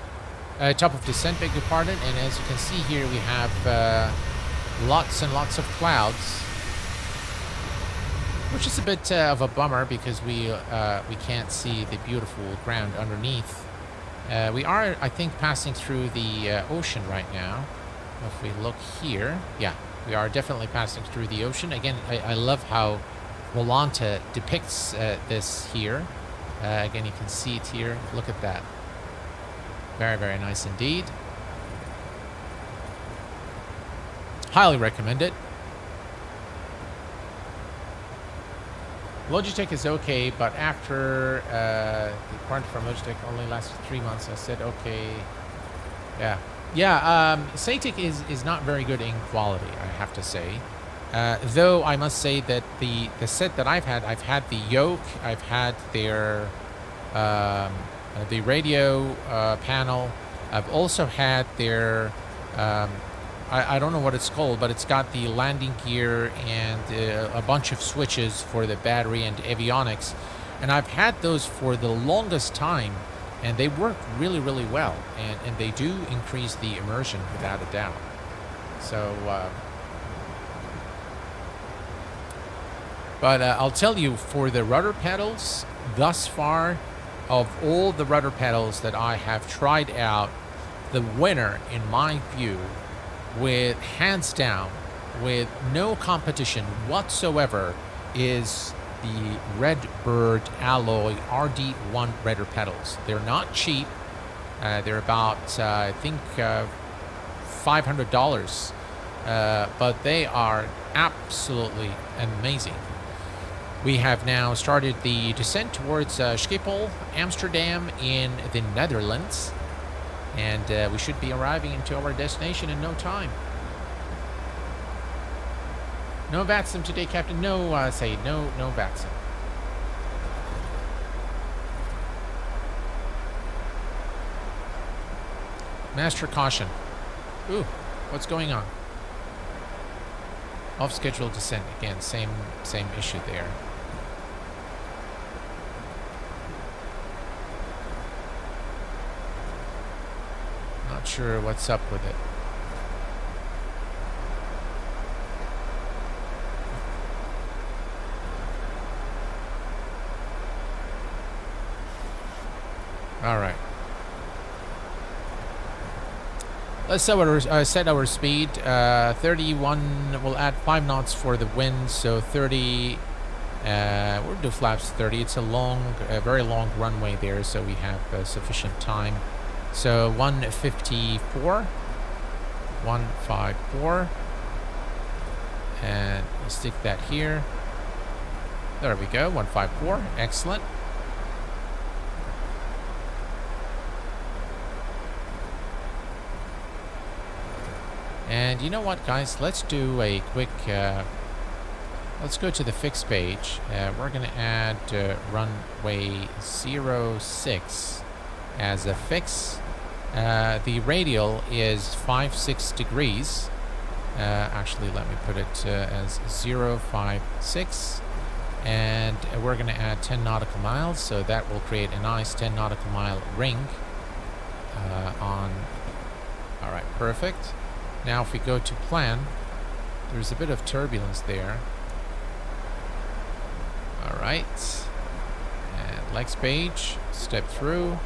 top of descent, beg your pardon. And as you can see here, we have lots and lots of clouds, which is a bit of a bummer because we can't see the beautiful ground underneath. We are, I think, passing through the ocean right now. If we look here, yeah, we are definitely passing through the ocean. Again, I love how Volanta depicts this here. Again, you can see it here. Look at that. Very, very nice indeed. Highly recommend it. Logitech is okay, but after the warrant from Logitech only lasted 3 months, I said okay. Yeah, Satic is not very good in quality, I have to say. Though I must say that the set that I've had the yoke, I've had their the radio panel, I've also had their I don't know what it's called, but it's got the landing gear and a bunch of switches for the battery and avionics, and I've had those for the longest time, And they work really, really well, and they do increase the immersion without a doubt. So, but I'll tell you, for the rudder pedals, thus far, of all the rudder pedals that I have tried out, the winner, in my view, with hands down, with no competition whatsoever, is the Redbird Alloy RD1 rudder pedals. They're not cheap. They're about, I think, $500. But they are absolutely amazing. We have now started the descent towards Schiphol, Amsterdam in the Netherlands. And we should be arriving into our destination in no time. No VATSIM today, Captain. No, say no VATSIM. Master caution. Ooh, what's going on? Off schedule descent again. Same issue there. Not sure what's up with it. All right. Let's set our speed. 31. We'll add 5 knots for the wind, so 30. We'll do flaps 30. It's a very long runway there, so we have sufficient time. So 154. 154. And we'll stick that here. There we go. 154. Excellent. And you know what, guys? Let's do a quick... let's go to the fix page. We're going to add runway 06 as a fix. The radial is 56 degrees. Actually, let me put it as 056. And we're going to add 10 nautical miles. So that will create a nice 10 nautical mile ring on... All right, perfect. Now if we go to plan, there's a bit of turbulence there. Alright. And legs page, step through.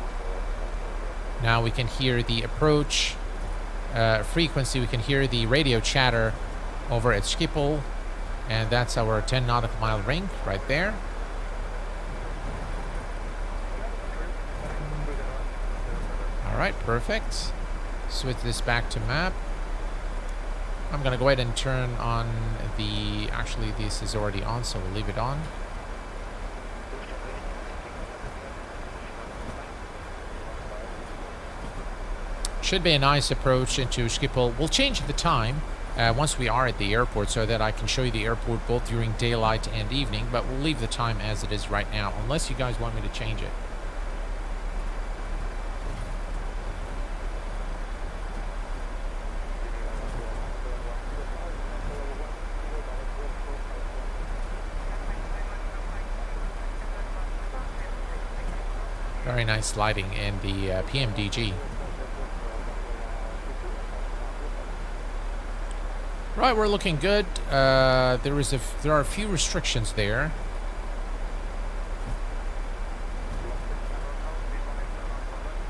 Now we can hear the approach frequency. We can hear the radio chatter over at Schiphol. And that's our 10 nautical mile ring right there. Alright, perfect. Switch this back to map. I'm going to go ahead and turn on the... Actually, this is already on, so we'll leave it on. Should be a nice approach into Schiphol. We'll change the time once we are at the airport so that I can show you the airport both during daylight and evening, but we'll leave the time as it is right now, unless you guys want me to change it. Very nice lighting in the PMDG. Right, we're looking good. There are a few restrictions there.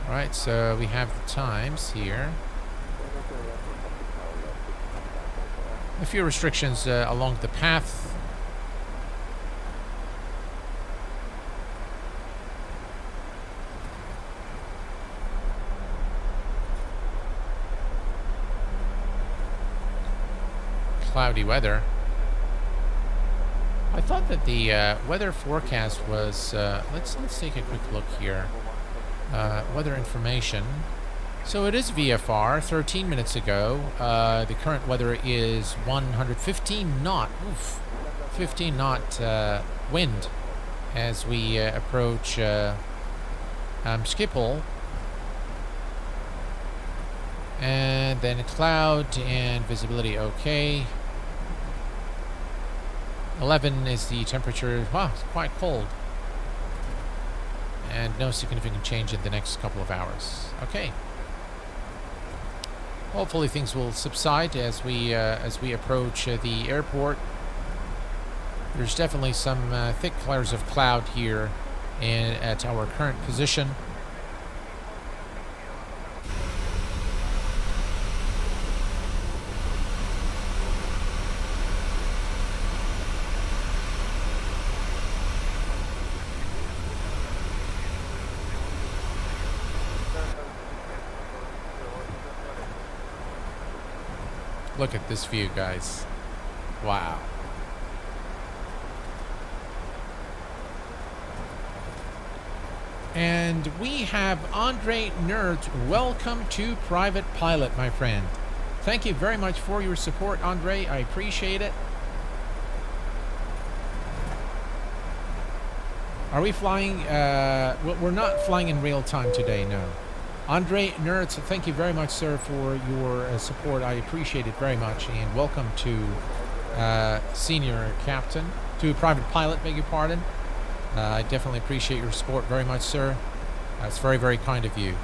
Right, so we have the times here. A few restrictions along the path. Cloudy weather. I thought that the weather forecast was... let's take a quick look here. Weather information. So it is VFR. 13 minutes ago. The current weather is 115 knot. Oof. 15 knot wind as we approach Schiphol. And then a cloud and visibility okay. 11 is the temperature. Wow, it's quite cold. and no significant change in the next couple of hours. Okay. Hopefully things will subside as we approach the airport. There's definitely some thick layers of cloud here at our current position. Look at this view, guys. Wow. And we have Andre Nerd. Welcome to Private Pilot, my friend. Thank you very much for your support, Andre. I appreciate it. Are we flying? We're not flying in real time today, no. Andre Nerds, thank you very much, sir, for your support. I appreciate it very much. And welcome to Senior Captain, to Private Pilot, beg your pardon. I definitely appreciate your support very much, sir. It's very, very kind of you.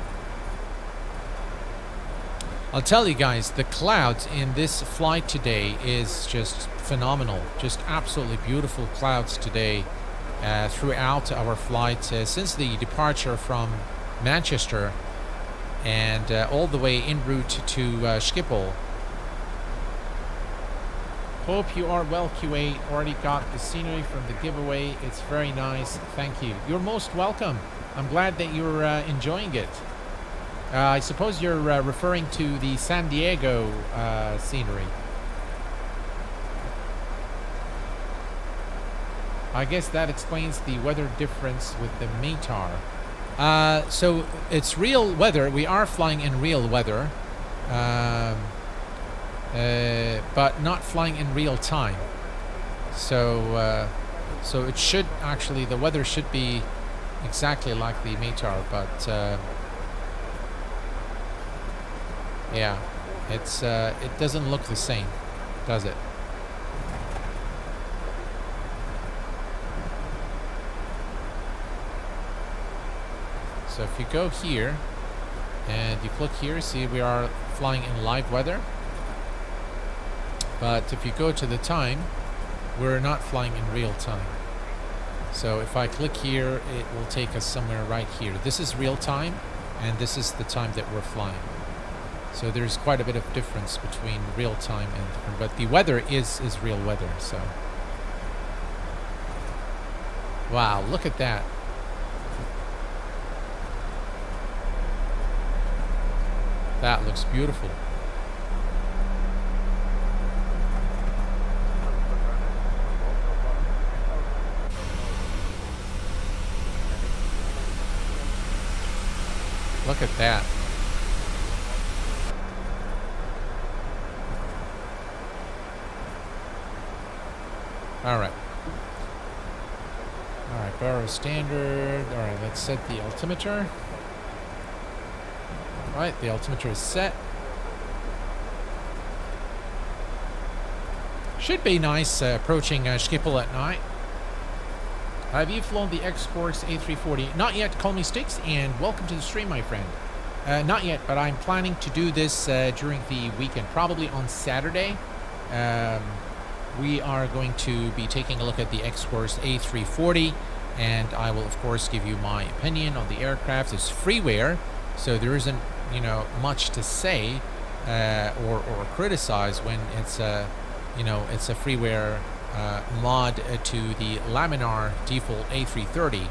I'll tell you guys, the clouds in this flight today is just phenomenal. Just absolutely beautiful clouds today throughout our flight since the departure from Manchester and all the way en route to Schiphol. Hope you are well, Q8. Already got the scenery from the giveaway. It's very nice. Thank you. You're most welcome. I'm glad that you're enjoying it. I suppose you're referring to the San Diego scenery. I guess that explains the weather difference with the METAR. So it's real weather. We are flying in real weather, but not flying in real time. So so it should actually, the weather should be exactly like the METAR, but yeah, it's it doesn't look the same, does it? So if you go here and you click here, see we are flying in live weather. But if you go to the time, we're not flying in real time. So if I click here, it will take us somewhere right here. This is real time, and this is the time that we're flying. So there's quite a bit of difference between real time and different, but the weather is real weather. So wow, look at that. That looks beautiful. Look at that. All right. All right, Barrow standard. All right, let's set the altimeter. All right, the altimeter is set. Should be nice approaching Schiphol at night. Have you flown the X-Course A340? Not yet, call me Sticks, and welcome to the stream, my friend. Not yet, but I'm planning to do this during the weekend, probably on Saturday. We are going to be taking a look at the X-Course A340, and I will, of course, give you my opinion on the aircraft. It's freeware, so there isn't, you know, much to say or criticize when it's you know, it's a freeware mod to the laminar default A330.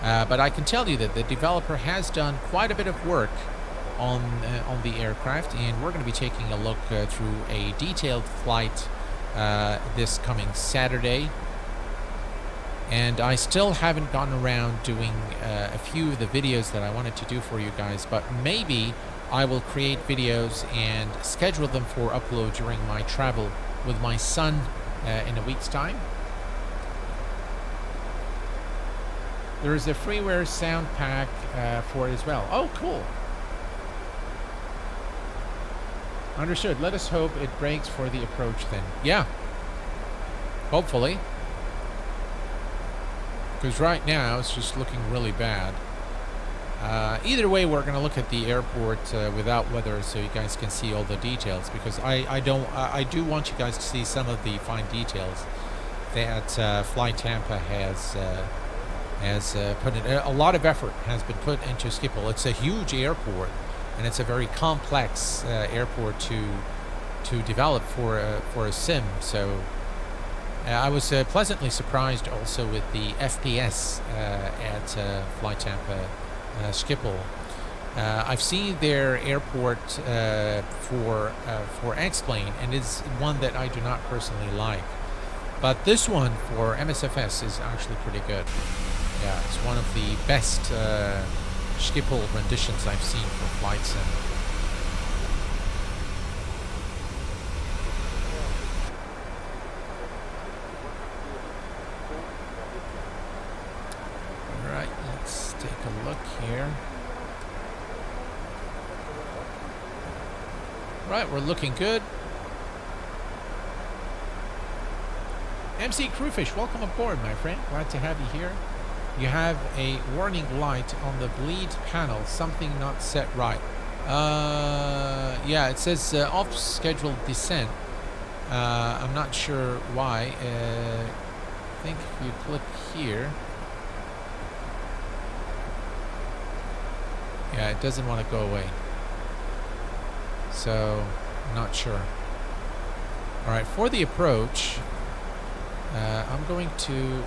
But I can tell you that the developer has done quite a bit of work on the aircraft, and we're going to be taking a look through a detailed flight this coming Saturday. And I still haven't gotten around doing a few of the videos that I wanted to do for you guys, but maybe I will create videos and schedule them for upload during my travel with my son in a week's time. There is a freeware sound pack for it as well. Oh, cool. Understood. Let us hope it breaks for the approach then. Yeah. Hopefully. Because right now it's just looking really bad. Either way, we're going to look at the airport without weather, so you guys can see all the details. Because I do want you guys to see some of the fine details that FlyTampa has put in. A lot of effort has been put into Schiphol. It's a huge airport, and it's a very complex airport to develop for a sim. So I was pleasantly surprised also with the FPS at FlyTampa Schiphol. I've seen their airport for X-Plane, and it's one that I do not personally like. But this one for MSFS is actually pretty good. Yeah, it's one of the best Schiphol renditions I've seen for flight sim. Alright, let's take a look here. Right, we're looking good. MC Crewfish, welcome aboard, my friend. Glad to have you here. You have a warning light on the bleed panel. Something not set right. Yeah, it says off scheduled descent. I'm not sure why. I think if you click here, yeah, it doesn't want to go away. So, I'm not sure. Alright, for the approach, I'm going to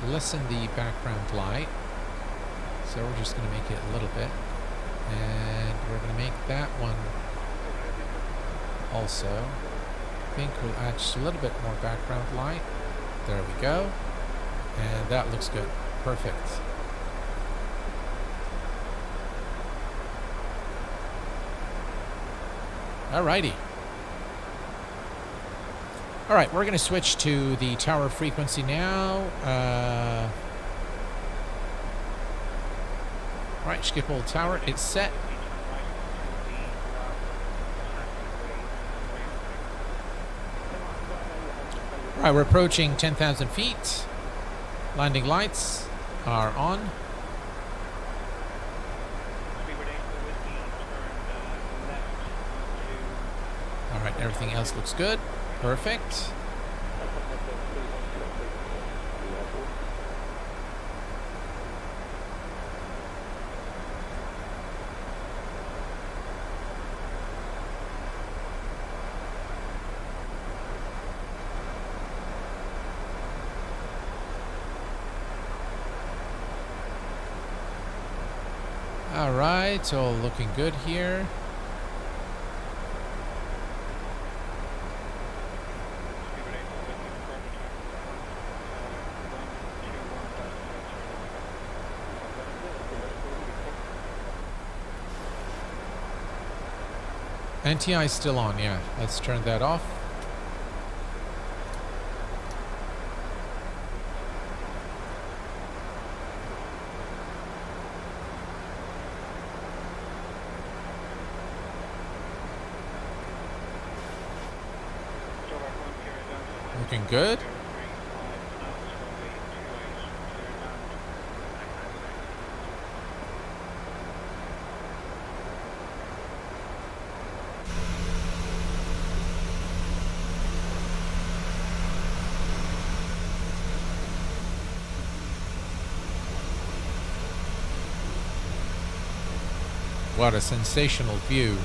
lessen the background light. So we're just going to make it a little bit. And we're going to make that one also. I think we'll add just a little bit more background light. There we go. And that looks good. Perfect. Alrighty. Alright, we're going to switch to the tower frequency now. Alright, Schiphol Tower, it's set. Alright, we're approaching 10,000 feet. Landing lights are on. Alright, everything else looks good. Perfect. All right, all looking good here. NTI is still on, yeah. Let's turn that off. Looking good. What a sensational view.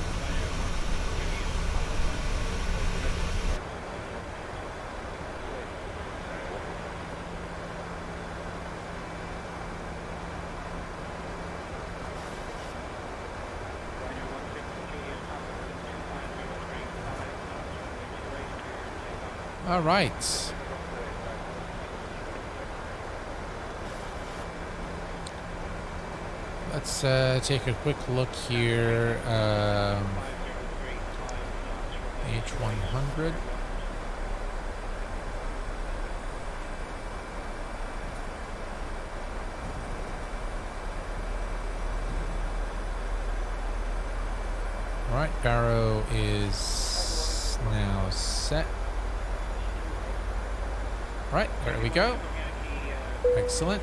All right. Let's take a quick look here. H100. All right, Barrow is now set. All right, there we go. Excellent.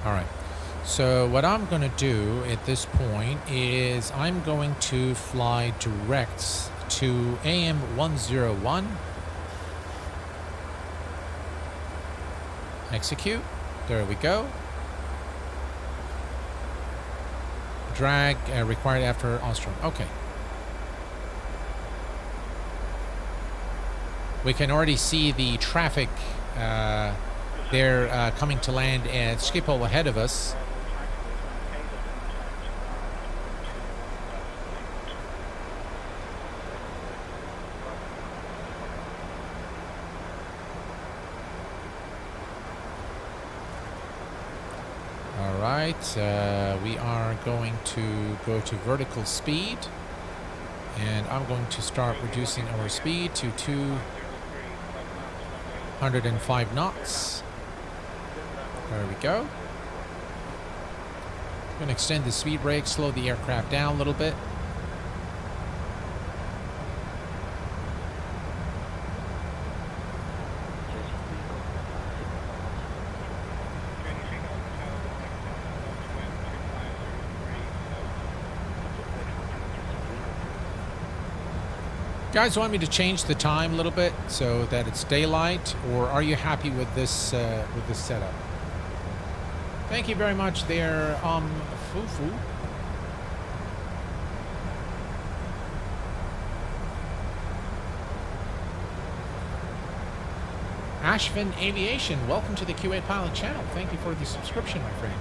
All right. So what I'm going to do at this point is I'm going to fly direct to AM 101. Execute. There we go. Drag required after Ostrom. Okay. We can already see the traffic there coming to land at Schiphol ahead of us. All right, we are going to go to vertical speed, and I'm going to start reducing our speed to 205 knots. There we go. I'm going to extend the speed brake, slow the aircraft down a little bit. Guys, want me to change the time a little bit so that it's daylight, or are you happy with this setup? Thank you very much there, Fufu. Ashvin Aviation, welcome to the Q8 Pilot channel. Thank you for the subscription, my friend.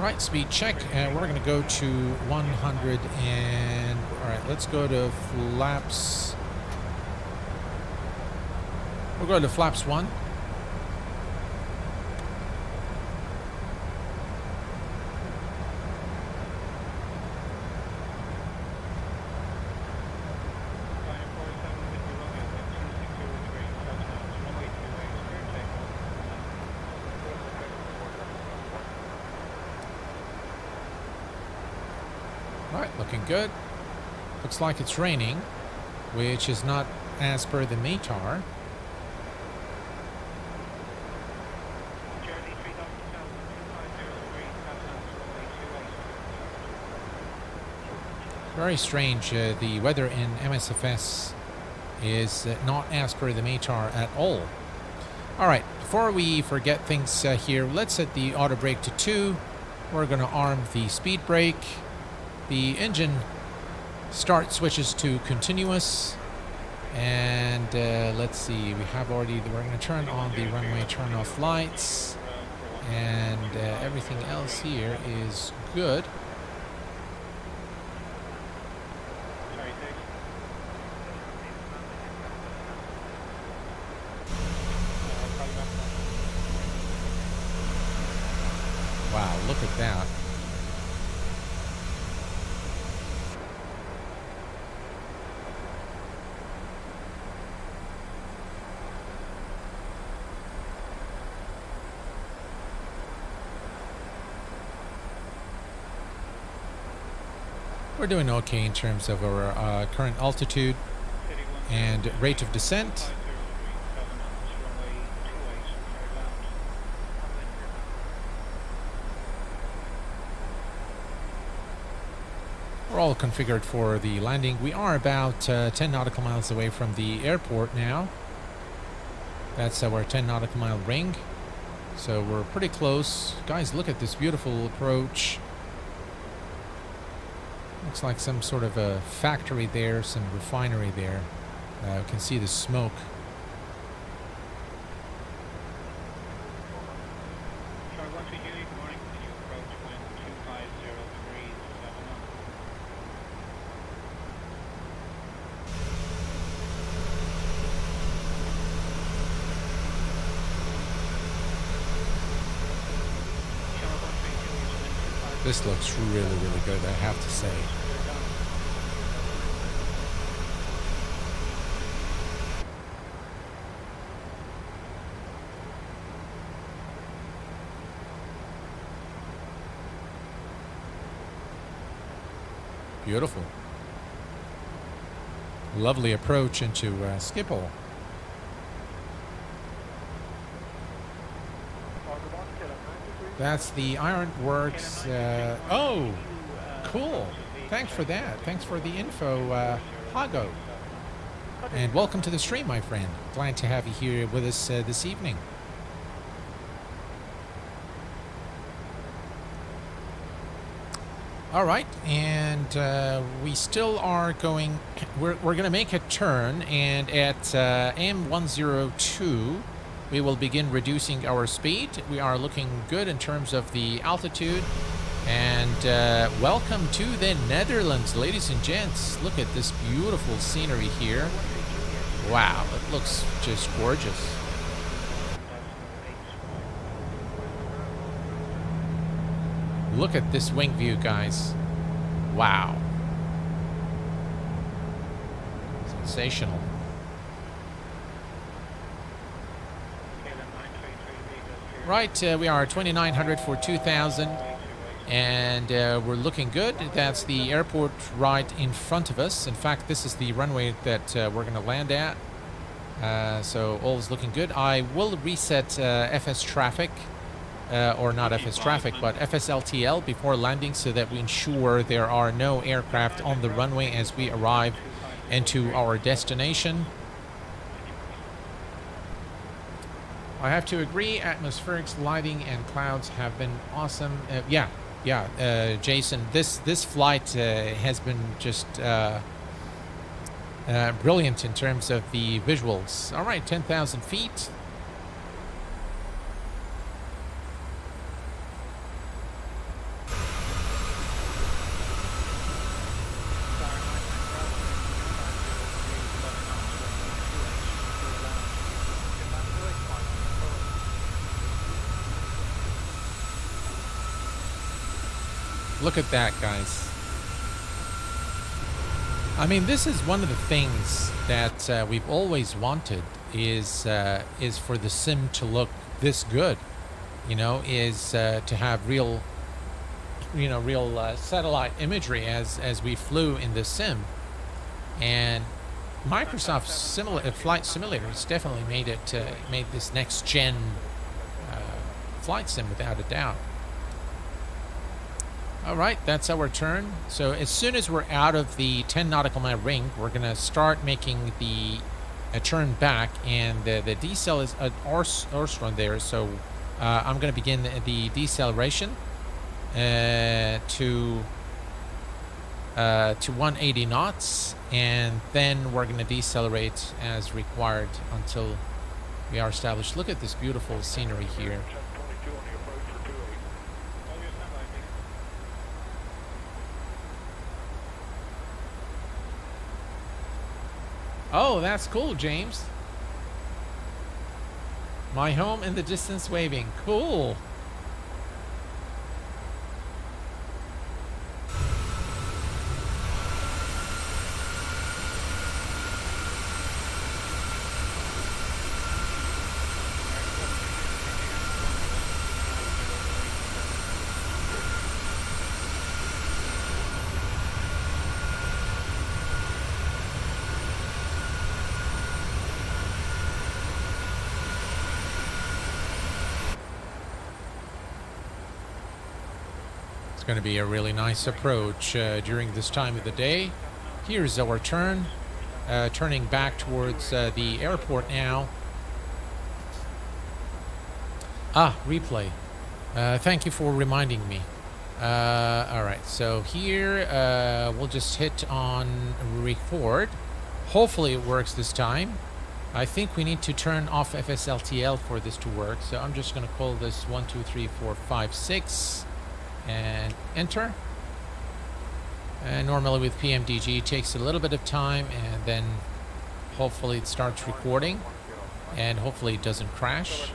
Right, speed check, and we're going to go to 100 and... Alright, let's go to flaps... We'll go to flaps 1. Looking good. Looks like it's raining, which is not as per the METAR. Very strange. The weather in MSFS is not as per the METAR at all. All right, before we forget things here, let's set the auto brake to 2. We're going to arm the speed brake. The engine start switches to continuous, and let's see, we have already, we're going to turn on the runway turn off lights, and everything else here is good. Wow, look at that. We're doing okay in terms of our current altitude and rate of descent. We're all configured for the landing. We are about 10 nautical miles away from the airport now. That's our 10 nautical mile ring. So we're pretty close. Guys, look at this beautiful approach. Looks like some sort of a factory there, some refinery there. You can see the smoke. This looks really, really good, I have to say. Beautiful. Lovely approach into Schiphol. That's the Ironworks. Oh, cool. Thanks for that. Thanks for the info, Hago. And welcome to the stream, my friend. Glad to have you here with us this evening. All right, and we still are going. We're going to make a turn, and at M102, we will begin reducing our speed. We are looking good in terms of the altitude. And welcome to the Netherlands, ladies and gents. Look at this beautiful scenery here. Wow, it looks just gorgeous. Look at this wing view, guys. Wow. Sensational. Right, we are 2900 for 2000. And we're looking good. That's the airport right in front of us. In fact, this is the runway that we're going to land at. So all is looking good. I will reset FS traffic. Or not FS traffic, but FSLTL before landing so that we ensure there are no aircraft on the runway as we arrive into our destination. I have to agree, atmospheric lighting and clouds have been awesome. Jason, this flight has been just brilliant in terms of the visuals. All right, 10,000 feet. Look at that, guys. I mean, this is one of the things that we've always wanted is for the sim to look this good. You know, is to have real satellite imagery as we flew in the sim. And Microsoft Flight Simulator has definitely made this next gen flight sim without a doubt. All right, that's our turn. So as soon as we're out of the 10 nautical mile ring, we're going to start making the turn back, and the decel is at Orstron there. So I'm going to begin the deceleration to 180 knots, and then we're going to decelerate as required until we are established. Look at this beautiful scenery here. Oh, that's cool, James. My home in the distance waving. Cool. It's going to be a really nice approach during this time of the day. Here's our turn, turning back towards the airport now. Replay. Thank you for reminding me. All right, so here we'll just hit on record. Hopefully it works this time. I think we need to turn off FSLTL for this to work, so I'm just going to call this 1, 2, 3, 4, 5, 6. And enter. And normally with PMDG it takes a little bit of time, and then hopefully it starts recording, and hopefully it doesn't crash.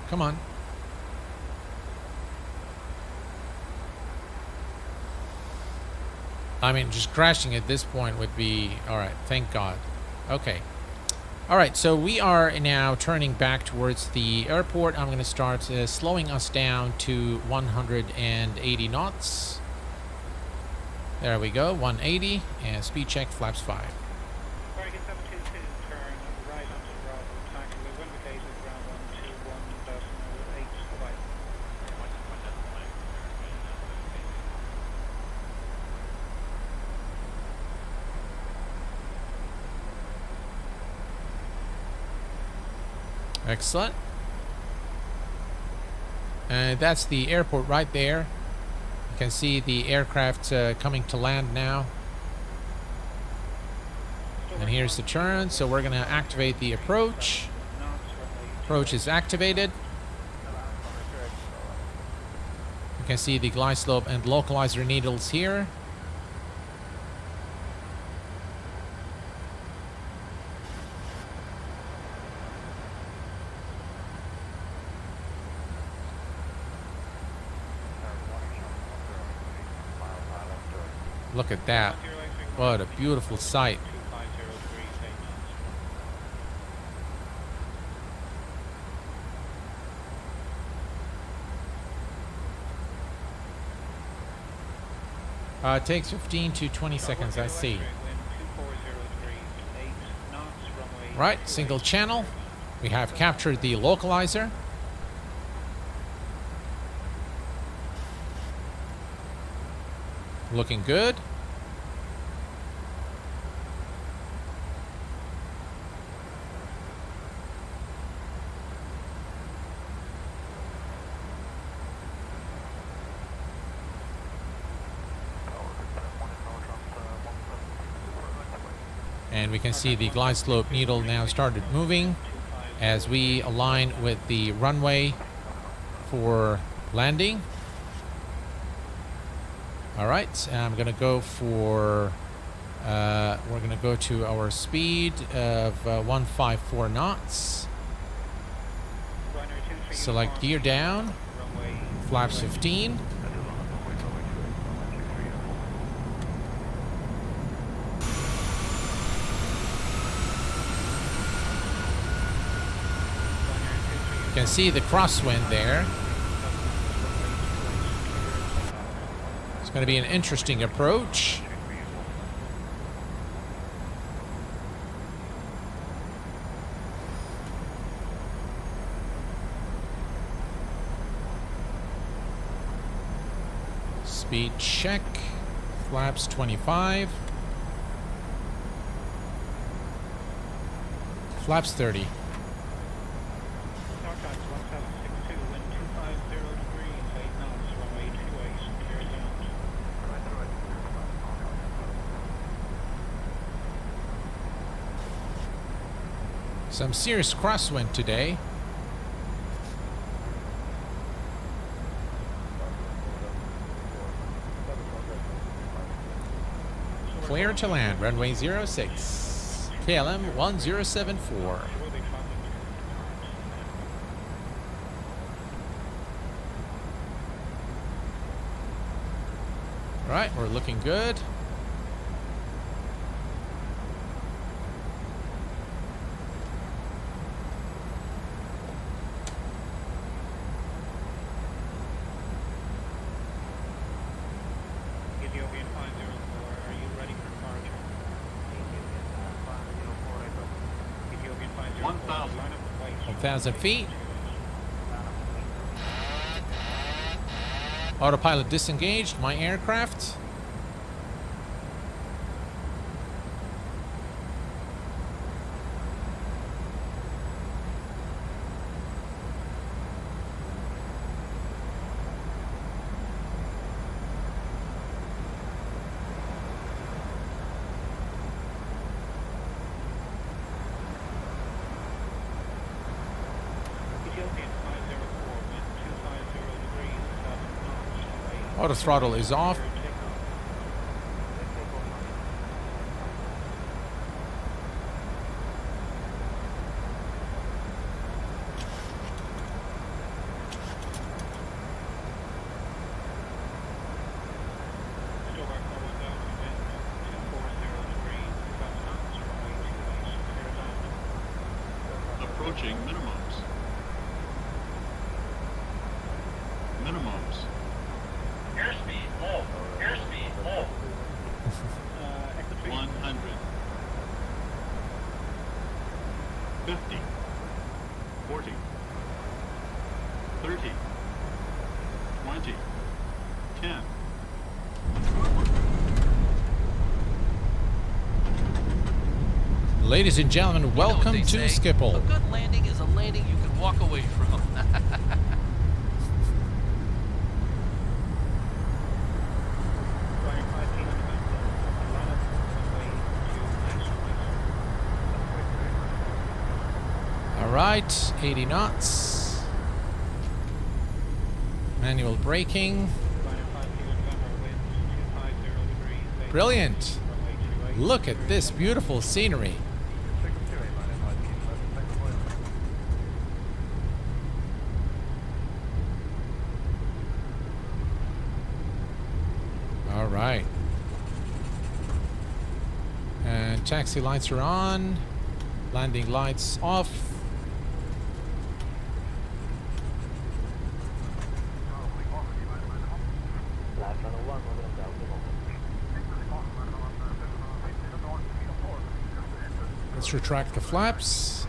Come on. I mean, just crashing at this point would be... Alright, thank God. Okay. All right, so we are now turning back towards the airport. I'm going to start slowing us down to 180 knots. There we go, 180, and speed check, flaps 5. American 722, turn right onto Bravo, taxi with wind vacated, ground 121.8, goodbye. Excellent. And that's the airport right there. You can see the aircraft coming to land now. And here's the turn, so we're going to activate the approach. Approach is activated. You can see the glide slope and localizer needles here. Look at that. What a beautiful sight. It takes 15 to 20 seconds, I see. Right, single channel. We have captured the localizer. Looking good. And we can see the glide slope needle now started moving as we align with the runway for landing. All right, I'm gonna go for, we're gonna go to our speed of 154 knots. Select gear down, flaps 15. You can see the crosswind there. It's going to be an interesting approach. Speed check, flaps 25. Flaps 30. Some serious crosswind today. Clear to land, runway 06, KLM 1074. Right, we're looking good. Ethiopian 504, are you ready for departure? Ethiopian 504, 1,000. line up the place. 1,000 feet. Autopilot disengaged, my aircraft. Ethiopian 504, wind 250 degrees, 1,000 knots, Auto throttle is off. approaching minimums. Minimums. Airspeed low. Airspeed low. Exit 3. 100. 50. 40. 30. 20. 10. Ladies and gentlemen, welcome to Schiphol. A good landing is a landing you can walk away from. Flying 5 km runway to All right, 80 knots. Manual braking. Flying 5 km wind 250 degrees. Brilliant. Runway 28. Look at this beautiful scenery. All right. And taxi lights are on. Landing lights off. Let's retract the flaps.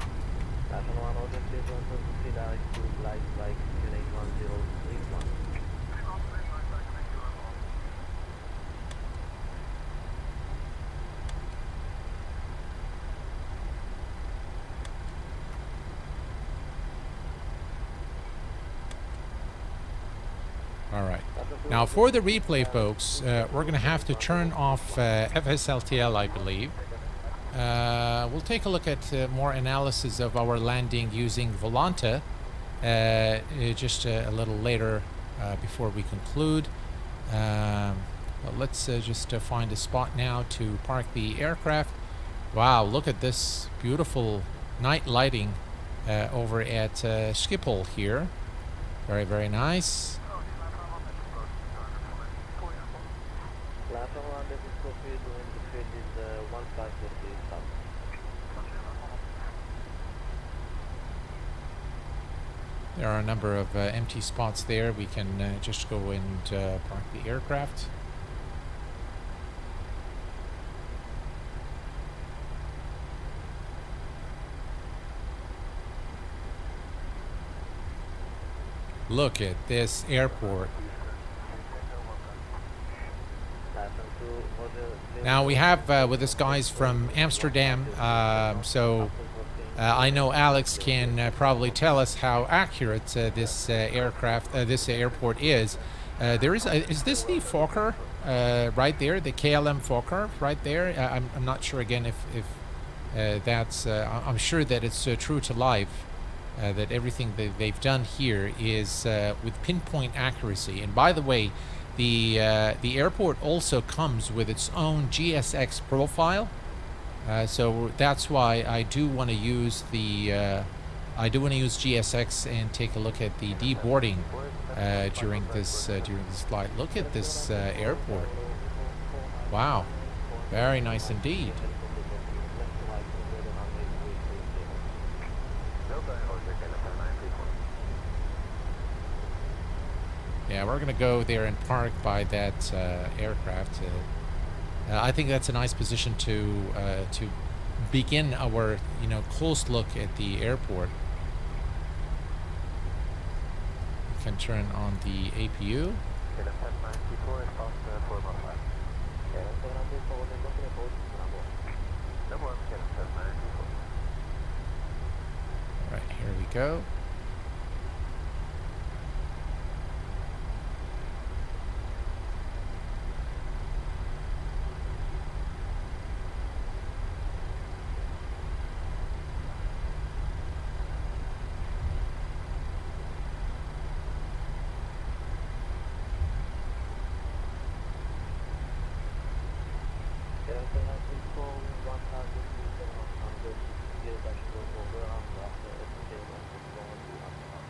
All right. Now for the replay, folks, we're going to have to turn off FSLTL, I believe. We'll take a look at more analysis of our landing using Volanta just a little later before we conclude. But let's just find a spot now to park the aircraft. Wow, look at this beautiful night lighting over at Schiphol here. Very, very nice. There are a number of empty spots there. We can just go and park the aircraft. Look at this airport. Now we have with us guys from Amsterdam, so I know Alex can probably tell us how accurate this airport is. Is this the Fokker right there, the KLM Fokker right there? I'm not sure again if that's. I'm sure that it's true to life. That everything that they've done here is with pinpoint accuracy. And by the way, the airport also comes with its own GSX profile. So that's why I do want to use GSX and take a look at the deboarding during this flight. Look at this airport. Wow, very nice indeed. Yeah, we're gonna go there and park by that aircraft. I think that's a nice position to begin our close look at the airport. We can turn on the APU. All right, here we go.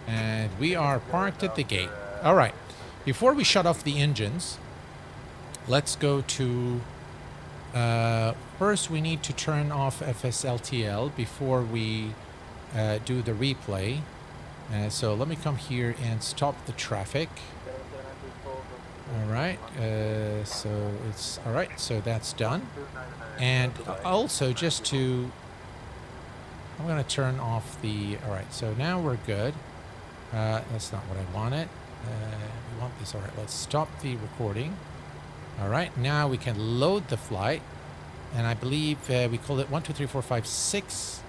And we are parked at the gate. All right. Before we shut off the engines, let's go to... first, we need to turn off FSLTL before we do the replay. So let me come here and stop the traffic. All right, so it's all right. So that's done. And also just to, I'm going to turn off the, all right. So now we're good. That's not what I wanted. We want this. All right, let's stop the recording. All right, now we can load the flight. And I believe we called it 1, 2, 3, 4, 5, 6.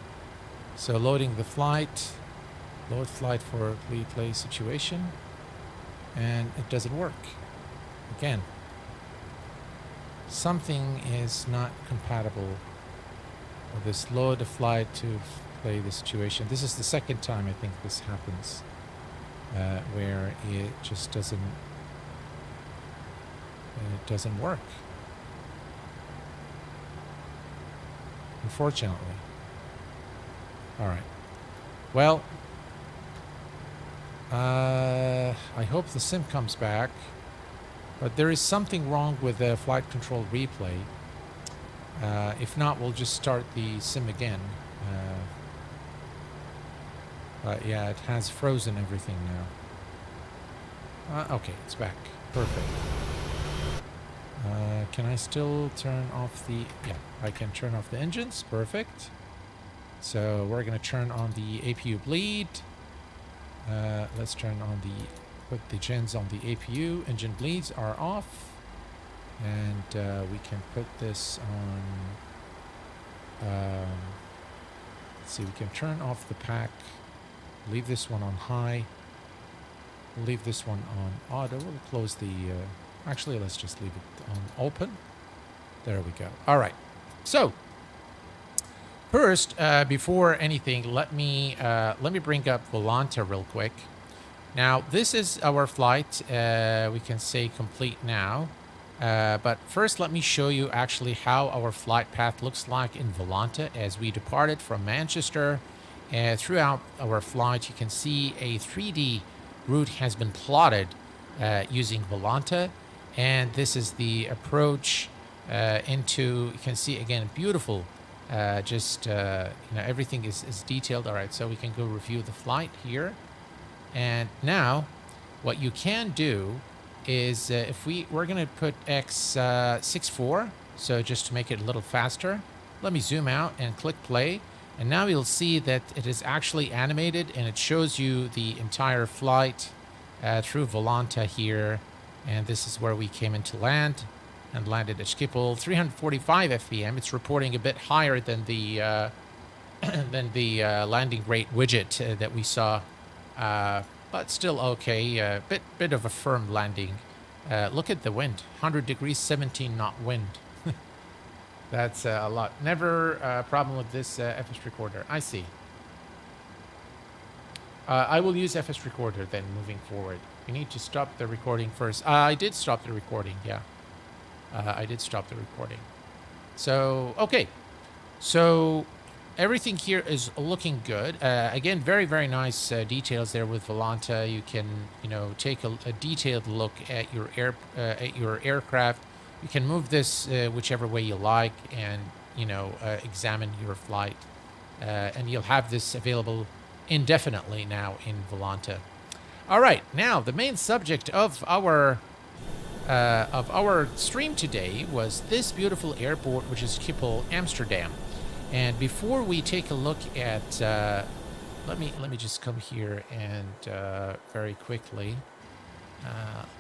So loading the flight. Load flight for replay situation. And it doesn't work. Again, something is not compatible with this load a flight to play the situation. This is the second time I think this happens, where it just doesn't work, unfortunately. All right, well, I hope the sim comes back. But there is something wrong with the flight control replay. If not, we'll just start the sim again. But yeah, it has frozen everything now. Okay, it's back. Perfect. Can I still turn off the... Yeah, I can turn off the engines. Perfect. So we're going to turn on the APU bleed. Let's turn on the... Put the gens on the APU. Engine bleeds are off. And we can put this on... let's see, we can turn off the pack. Leave this one on high. Leave this one on auto. We'll close the... actually, let's just leave it on open. There we go. All right. So, first, before anything, let me bring up Volanta real quick. Now, this is our flight. We can say complete now. But first, let me show you actually how our flight path looks like in Volanta as we departed from Manchester. Throughout our flight, you can see a 3D route has been plotted using Volanta. And this is the approach into, you can see again, beautiful. Everything is detailed. All right, so we can go review the flight here. And now what you can do is if we're going to put X64, so just to make it a little faster, let me zoom out and click play. And now you'll see that it is actually animated and it shows you the entire flight through Volanta here. And this is where we came into land and landed at Schiphol, 345 FPM. It's reporting a bit higher than the landing rate widget that we saw. But still okay. Bit of a firm landing. Look at the wind. 100 degrees, 17 knot wind. That's a lot. Never a problem with this FS recorder. I see. I will use FS recorder then moving forward. We need to stop the recording first. I did stop the recording. Yeah. I did stop the recording. So, okay. So... everything here is looking good. Again, very, very nice details there with Volanta. You can, take a detailed look at your aircraft. You can move this whichever way you like, and examine your flight. And you'll have this available indefinitely now in Volanta. All right, now the main subject of our stream today was this beautiful airport, which is Schiphol, Amsterdam. And before we take a look at, let me just come here and very quickly,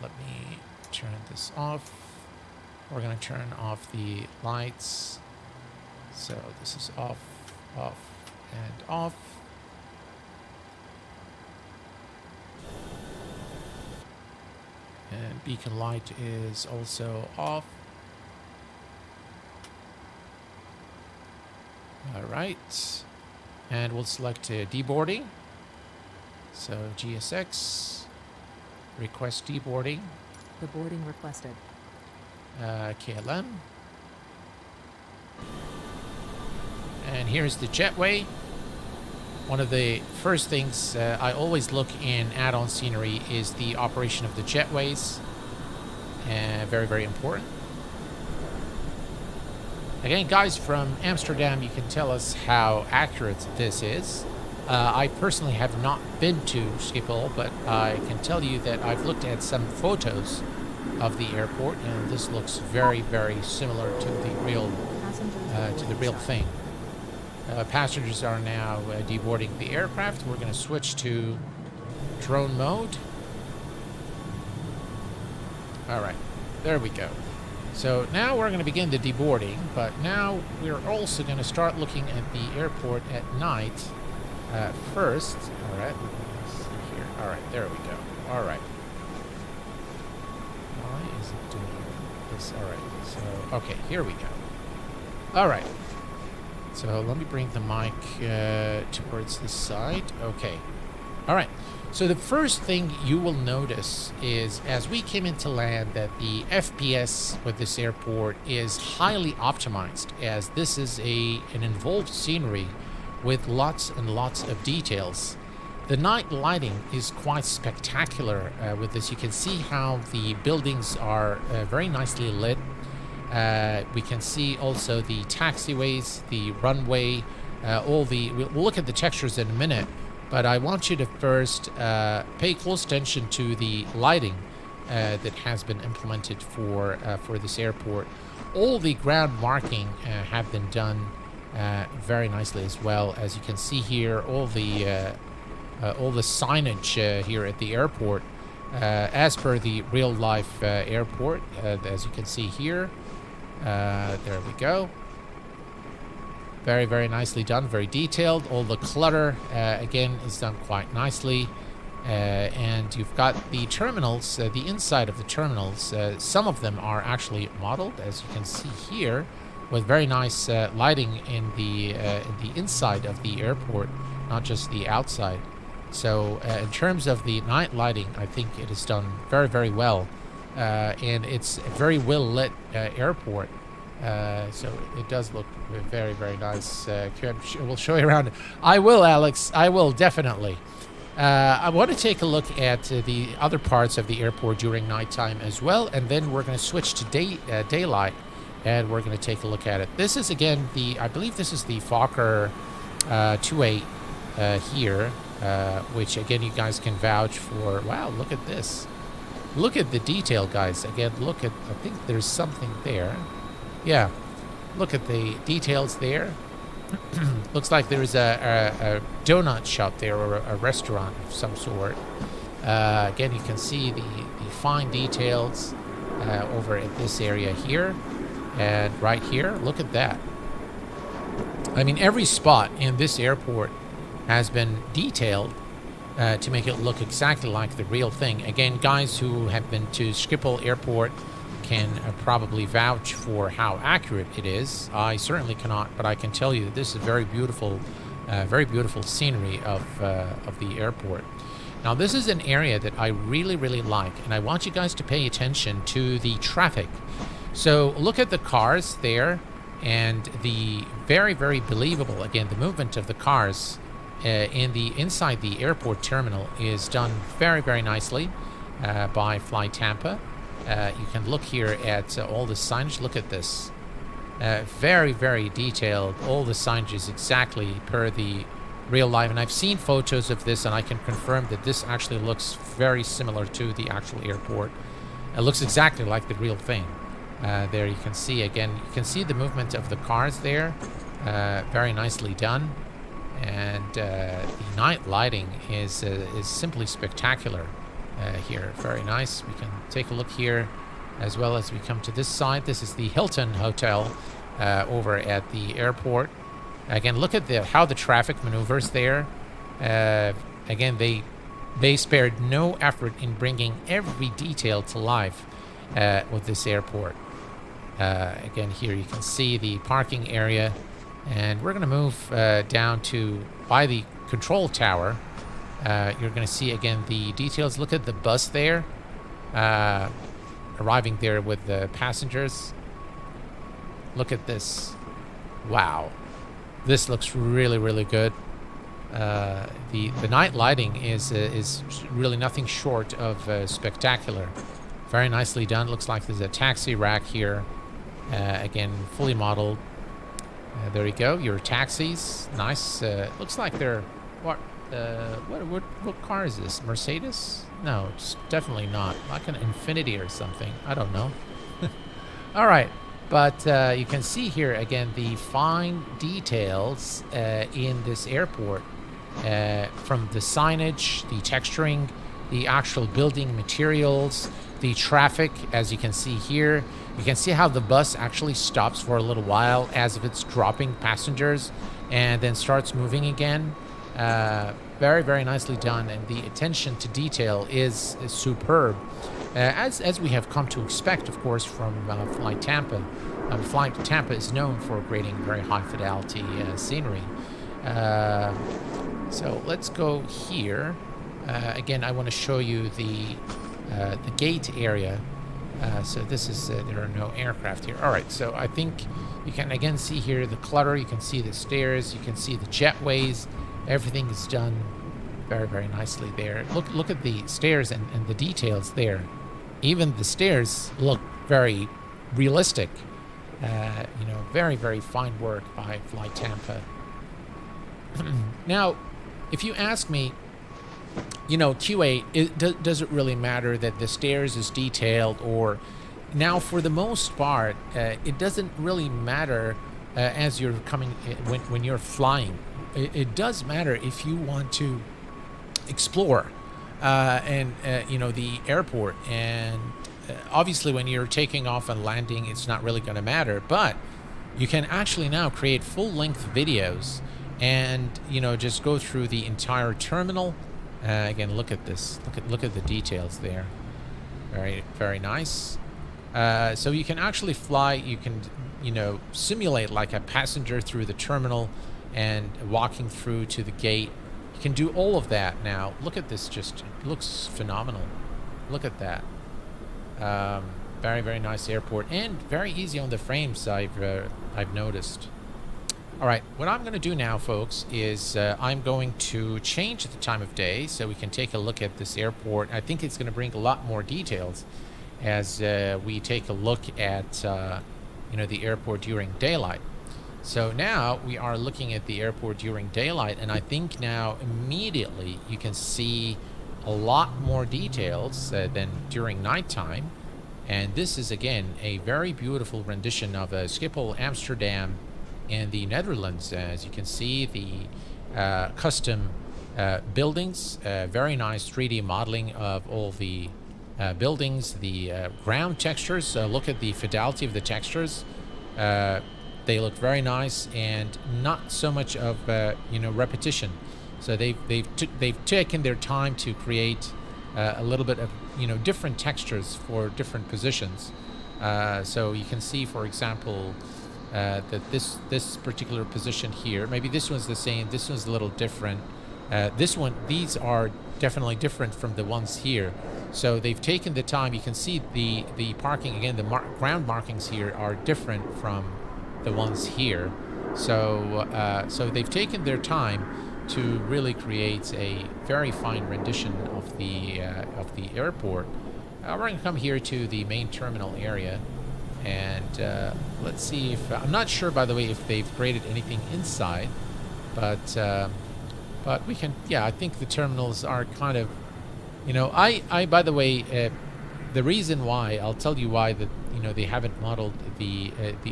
let me turn this off. We're going to turn off the lights. So this is off, and off. And beacon light is also off. All right, and we'll select deboarding. So GSX, request deboarding. The boarding requested. KLM. And here's the jetway. One of the first things I always look in add-on scenery is the operation of the jetways. Very, very important. Again, guys from Amsterdam, you can tell us how accurate this is. I personally have not been to Schiphol, but I can tell you that I've looked at some photos of the airport, and this looks very, very similar to the real thing. Passengers are now deboarding the aircraft. We're going to switch to drone mode. All right, there we go. So now we're going to begin the deboarding, but now we're also going to start looking at the airport at night first. All right, let's see here. All right, there we go. All right. Why is it doing this? All right, so, okay, here we go. All right. So let me bring the mic towards the side. Okay. All right. So the first thing you will notice is as we came into land that the FPS with this airport is highly optimized, as this is an involved scenery with lots and lots of details. The night lighting is quite spectacular with this. You can see how the buildings are very nicely lit. We can see also the taxiways, the runway, we'll look at the textures in a minute, but I want you to first pay close attention to the lighting that has been implemented for this airport. All the ground marking have been done very nicely as well. As you can see here, all the signage here at the airport, as per the real-life airport, as you can see here. There we go. Very, very nicely done, very detailed. All the clutter, again, is done quite nicely. And you've got the terminals, the inside of the terminals. Some of them are actually modeled, as you can see here, with very nice lighting in the inside of the airport, not just the outside. So in terms of the night lighting, I think it is done very, very well. And it's a very well lit airport. So it does look very, very nice. We'll show you around. I will, Alex. I will, definitely. I want to take a look at the other parts of the airport during nighttime as well, and then we're going to switch to daylight, and we're going to take a look at it. This is, again, I believe this is the Fokker 28 here, which, again, you guys can vouch for. Wow, look at this. Look at the detail, guys. Again, look at, I think there's something there. Yeah, look at the details there. Looks like there is a donut shop there, or a restaurant of some sort. Again, you can see the fine details over at this area here. And right here, look at that. I mean, every spot in this airport has been detailed to make it look exactly like the real thing. Again, guys who have been to Schiphol Airport can probably vouch for how accurate it is. I certainly cannot, but I can tell you that this is very beautiful scenery of the airport. Now, this is an area that I really, really like, and I want you guys to pay attention to the traffic. So look at the cars there, and the very, very believable, again, the movement of the cars inside the airport terminal is done very, very nicely by FlyTampa. You can look here at all the signage. Look at this. Very, very detailed. All the signage is exactly per the real life. And I've seen photos of this, and I can confirm that this actually looks very similar to the actual airport. It looks exactly like the real thing. There you can see, again, you can see the movement of the cars there. Very nicely done. And the night lighting is simply spectacular. Here, very nice. We can take a look here as well as we come to this side. This is the Hilton Hotel over at the airport. Again, look at how the traffic maneuvers there. Again, they spared no effort in bringing every detail to life with this airport. Again, here you can see the parking area, and we're going to move down to by the control tower. You're going to see, again, the details. Look at the bus there, arriving there with the passengers. Look at this. Wow. This looks really, really good. The night lighting is really nothing short of spectacular. Very nicely done. Looks like there's a taxi rack here. Again, fully modeled. There you go. Your taxis. Nice. Looks like they're What car is this? Mercedes? No, it's definitely not. Like an Infinity or something. I don't know. All right, but you can see here again the fine details in this airport, from the signage, the texturing, the actual building materials, the traffic. As you can see here, you can see how the bus actually stops for a little while as if it's dropping passengers and then starts moving again. Very, very nicely done, and the attention to detail is superb, as we have come to expect, of course, from FlyTampa. FlyTampa is known for creating very high fidelity scenery. So let's go here. Again, I want to show you the gate area. So this is there are no aircraft here. All right, so I think you can again see here the clutter. You can see the stairs. You can see the jetways. Everything is done very, very nicely there. Look at the stairs and the details there. Even the stairs look very realistic. You know, very, very fine work by FlyTampa. Now, if you ask me, you know, QA, does it really matter that the stairs is detailed? Or now, for the most part, it doesn't really matter as you're coming when you're flying. It does matter if you want to explore and you know, the airport, and obviously when you're taking off and landing, it's not really going to matter, but you can actually now create full-length videos and, you know, just go through the entire terminal. Again, look at this, look at the details there. Very, very nice. So you can actually fly, you can, you know, simulate like a passenger through the terminal and walking through to the gate. You can do all of that now. Look at this, just looks phenomenal. Look at that. Very, very nice airport, and very easy on the frames, I've noticed. All right, what I'm going to do now, folks, is I'm going to change the time of day so we can take a look at this airport. I think it's going to bring a lot more details as we take a look at you know, the airport during daylight. So now we are looking at the airport during daylight, and I think now immediately you can see a lot more details than during nighttime. And this is again a very beautiful rendition of Schiphol, Amsterdam in the Netherlands. As you can see, the custom buildings, very nice 3D modeling of all the buildings, the ground textures. Look at the fidelity of the textures. They look very nice, and not so much of you know, repetition. So they've taken their time to create a little bit of, you know, different textures for different positions. So you can see, for example, that this particular position here, maybe this one's the same, this one's a little different. These are definitely different from the ones here. So they've taken the time. You can see the parking again. The ground markings here are different from the ones here. So so they've taken their time to really create a very fine rendition of the airport. We're going to come here to the main terminal area, and let's see if I'm not sure, by the way, if they've created anything inside, but we can. Yeah, I think the terminals are kind of, you know, I by the way, the reason why, I'll tell you why, that, you know, they haven't modeled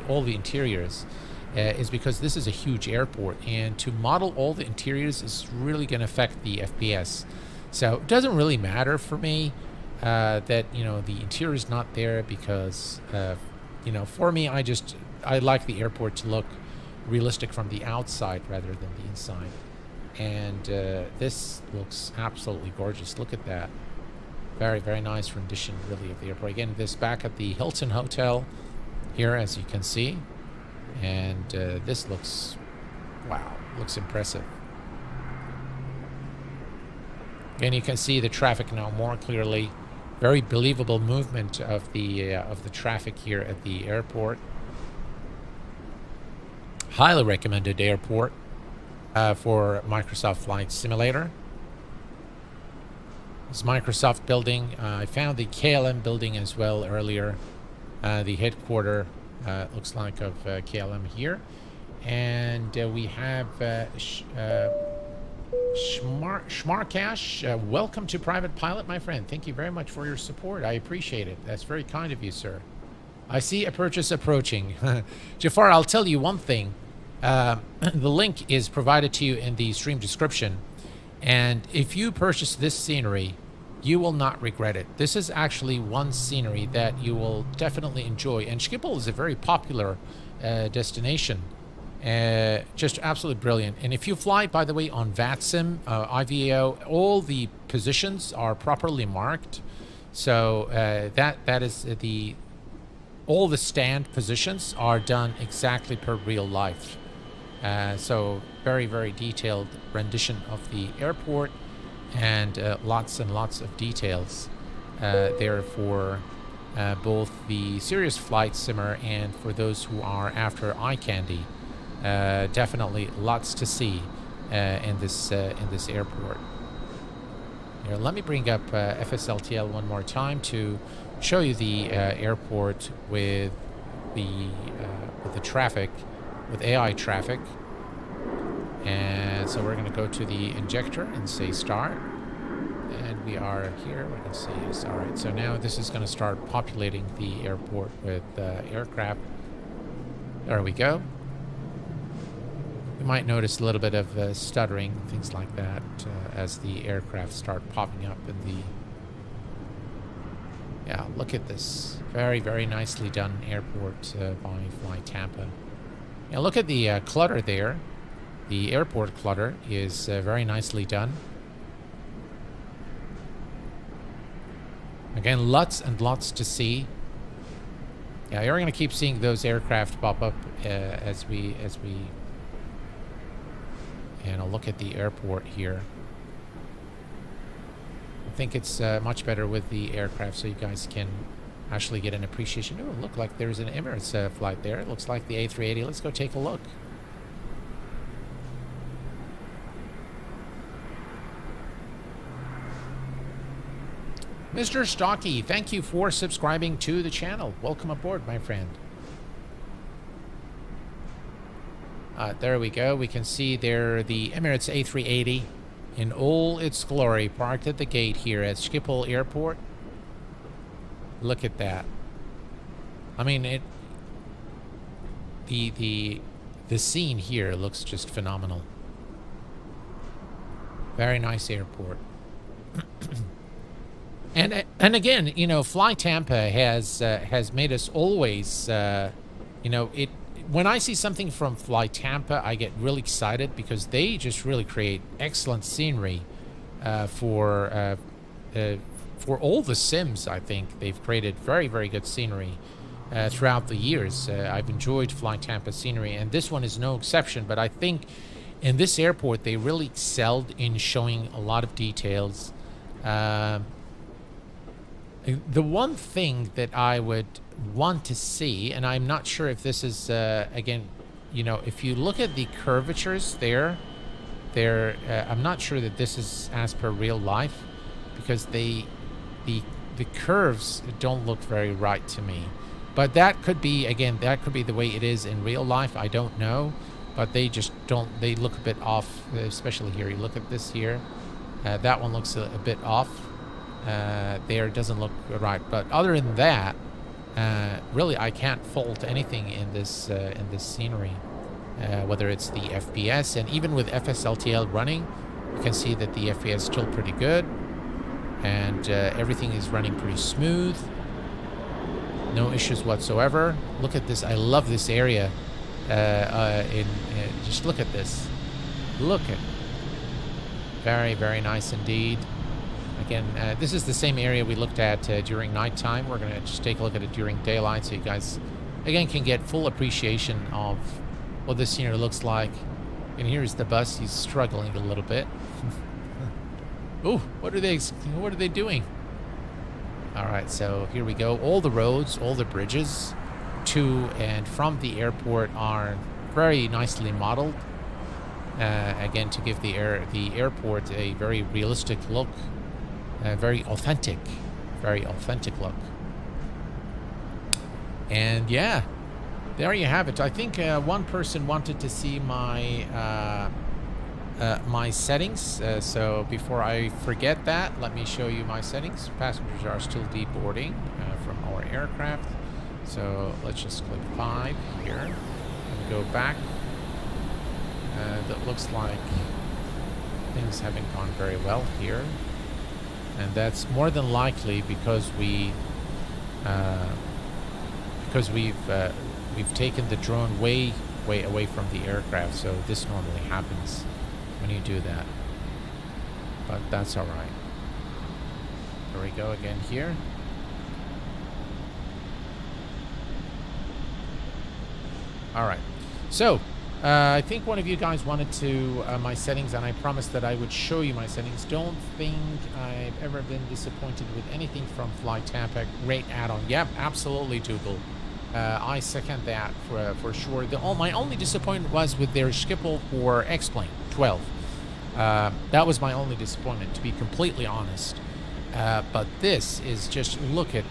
all the interiors is because this is a huge airport, and to model all the interiors is really going to affect the FPS. So it doesn't really matter for me that, you know, the interior is not there, because you know, for me, I like the airport to look realistic from the outside rather than the inside. And this looks absolutely gorgeous. Look at that. Very, very nice rendition, really, of the airport. Again, this back at the Hilton Hotel here, as you can see. And this looks, wow, looks impressive. Again, you can see the traffic now more clearly. Very believable movement of the traffic here at the airport. Highly recommended airport for Microsoft Flight Simulator. This Microsoft building. I found the KLM building as well earlier. The headquarter looks like of KLM here. And we have Schmarkash, welcome to Private Pilot, my friend. Thank you very much for your support. I appreciate it. That's very kind of you, sir. I see a purchase approaching. Jafar, I'll tell you one thing. The link is provided to you in the stream description. And if you purchase this scenery, you will not regret it. This is actually one scenery that you will definitely enjoy. And Schiphol is a very popular destination. Just absolutely brilliant. And if you fly, by the way, on VATSIM, IVAO, all the positions are properly marked. So that is all the stand positions are done exactly per real life. So very, very detailed rendition of the airport, and lots and lots of details there for both the serious flight simmer and for those who are after eye candy. Definitely lots to see in this airport. Here, let me bring up FSLTL one more time to show you the airport with the traffic, with AI traffic. And so we're going to go to the injector and say start. And we are here. We can see yes. All right. So now this is going to start populating the airport with aircraft. There we go. You might notice a little bit of stuttering, things like that, as the aircraft start popping up in the... Yeah, look at this. Very, very nicely done airport by FlyTampa. Now look at the clutter there. The airport clutter is very nicely done. Again, lots and lots to see. Yeah, you're going to keep seeing those aircraft pop up as we and I'll look at the airport here. I think it's much better with the aircraft, so you guys can actually get an appreciation. Oh, look like there's an Emirates flight there. It looks like the A380. Let's go take a look. Mr. Stocky, thank you for subscribing to the channel. Welcome aboard, my friend. There we go. We can see there the Emirates A380 in all its glory, parked at the gate here at Schiphol Airport. Look at that. I mean, the scene here looks just phenomenal. Very nice airport. And again, you know, FlyTampa has made us always, you know, when I see something from FlyTampa, I get really excited because they just really create excellent scenery for all the sims. I think they've created very, very good scenery throughout the years. I've enjoyed FlyTampa scenery, and this one is no exception. But I think in this airport, they really excelled in showing a lot of details. The one thing that I would want to see, and I'm not sure if this is, again, you know, if you look at the curvatures there, I'm not sure that this is as per real life, because the curves don't look very right to me. But that could be, again, that could be the way it is in real life. I don't know, but they just don't, they look a bit off, especially here. You look at this here, that one looks a bit off. There doesn't look right, but other than that, really I can't fault anything in this scenery, whether it's the FPS, and even with FSLTL running, you can see that the FPS is still pretty good, and everything is running pretty smooth, no issues whatsoever. Look at this. I love this area. Just look at this. Look at, very, very nice indeed. Again, this is the same area we looked at during nighttime. We're going to just take a look at it during daylight so you guys, again, can get full appreciation of what this scenery looks like. And here's the bus. He's struggling a little bit. Oh, what are they doing? All right, so here we go. All the roads, all the bridges to and from the airport are very nicely modeled. Again, to give the airport a very realistic look. Very authentic look. And yeah, there you have it. I think one person wanted to see my my settings. So before I forget that, let me show you my settings. Passengers are still deboarding from our aircraft. So let's just click 5 here and go back. That looks like things haven't gone very well here. And that's more than likely because we've taken the drone way away from the aircraft, so this normally happens when you do that, but that's all right. Here we go again here. All right, so I think one of you guys wanted to my settings, and I promised that I would show you my settings. Don't think I've ever been disappointed with anything from FlyTampa. Great add-on. Yep, absolutely, Dougal. I second that for sure. My only disappointment was with their Schiphol for X-Plane 12. That was my only disappointment, to be completely honest. But this is just, look at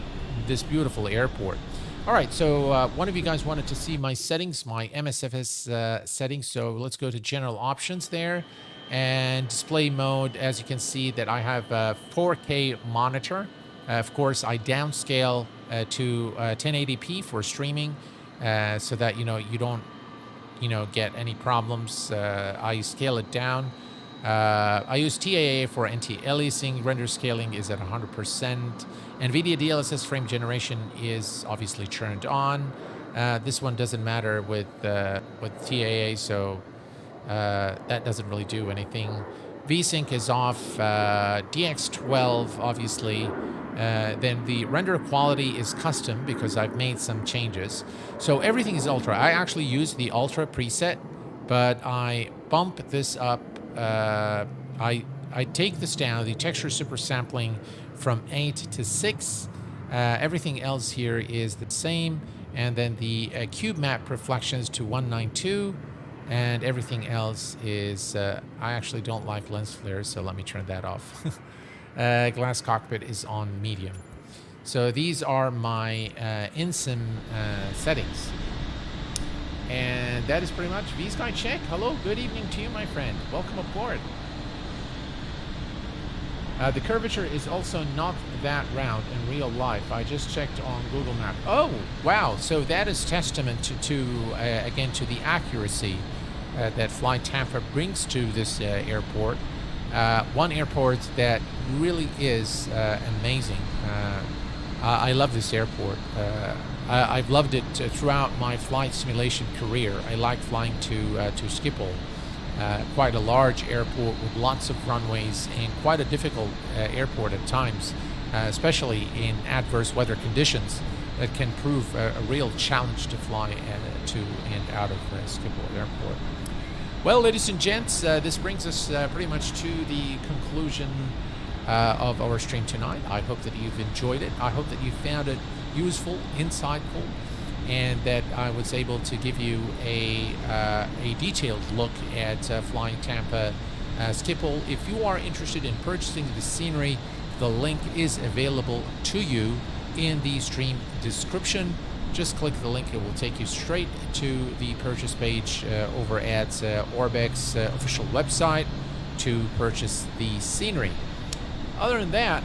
this beautiful airport. All right, so one of you guys wanted to see my settings, my MSFS settings. So let's go to general options there, and display mode. As you can see that I have a 4K monitor. Of course, I downscale to 1080p for streaming, so that you don't get any problems. I scale it down. I use TAA for anti-aliasing. Render scaling is at 100%. NVIDIA DLSS frame generation is obviously turned on. This one doesn't matter with TAA, so that doesn't really do anything. VSync is off. DX12, obviously. Then the render quality is custom because I've made some changes. So everything is ultra. I actually use the ultra preset, but I bump this up. I take this down, the texture super sampling, from 8 to 6. Everything else here is the same. And then the cube map reflections to 192. And everything else is, I actually don't like lens flares, so let me turn that off. Glass cockpit is on medium. So these are my in-sim settings. And that is pretty much V-Sky Check. Hello, good evening to you, my friend. Welcome aboard. The curvature is also not that round in real life. I just checked on Google Maps. Oh, wow. So that is testament to again, to the accuracy that FlyTampa brings to this airport. One airport that really is amazing. I love this airport. I've loved it throughout my flight simulation career. I like flying to Schiphol. Quite a large airport with lots of runways, and quite a difficult airport at times, especially in adverse weather conditions that can prove a real challenge to fly to and out of Schiphol Airport. Well, ladies and gents, this brings us pretty much to the conclusion of our stream tonight. I hope that you've enjoyed it. I hope that you found it useful, insightful, and that I was able to give you a detailed look at FlyTampa Schiphol. If you are interested in purchasing the scenery, the link is available to you in the stream description. Just click the link, it will take you straight to the purchase page over at orbx official website to purchase the scenery. Other than that,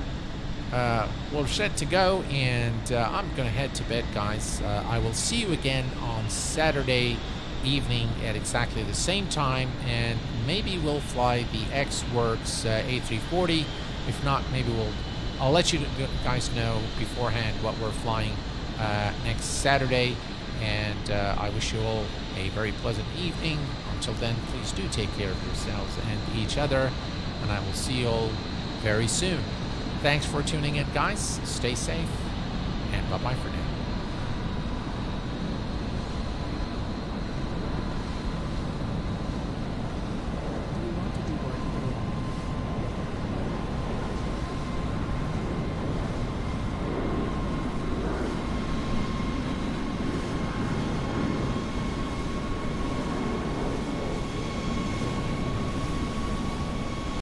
we're set to go, and I'm going to head to bed, guys. I will see you again on Saturday evening at exactly the same time, and maybe we'll fly the X-Works A340. If not, maybe I'll let you guys know beforehand what we're flying next Saturday, and I wish you all a very pleasant evening. Until then, please do take care of yourselves and each other, and I will see you all very soon. Thanks for tuning in, guys. Stay safe, and bye-bye for now.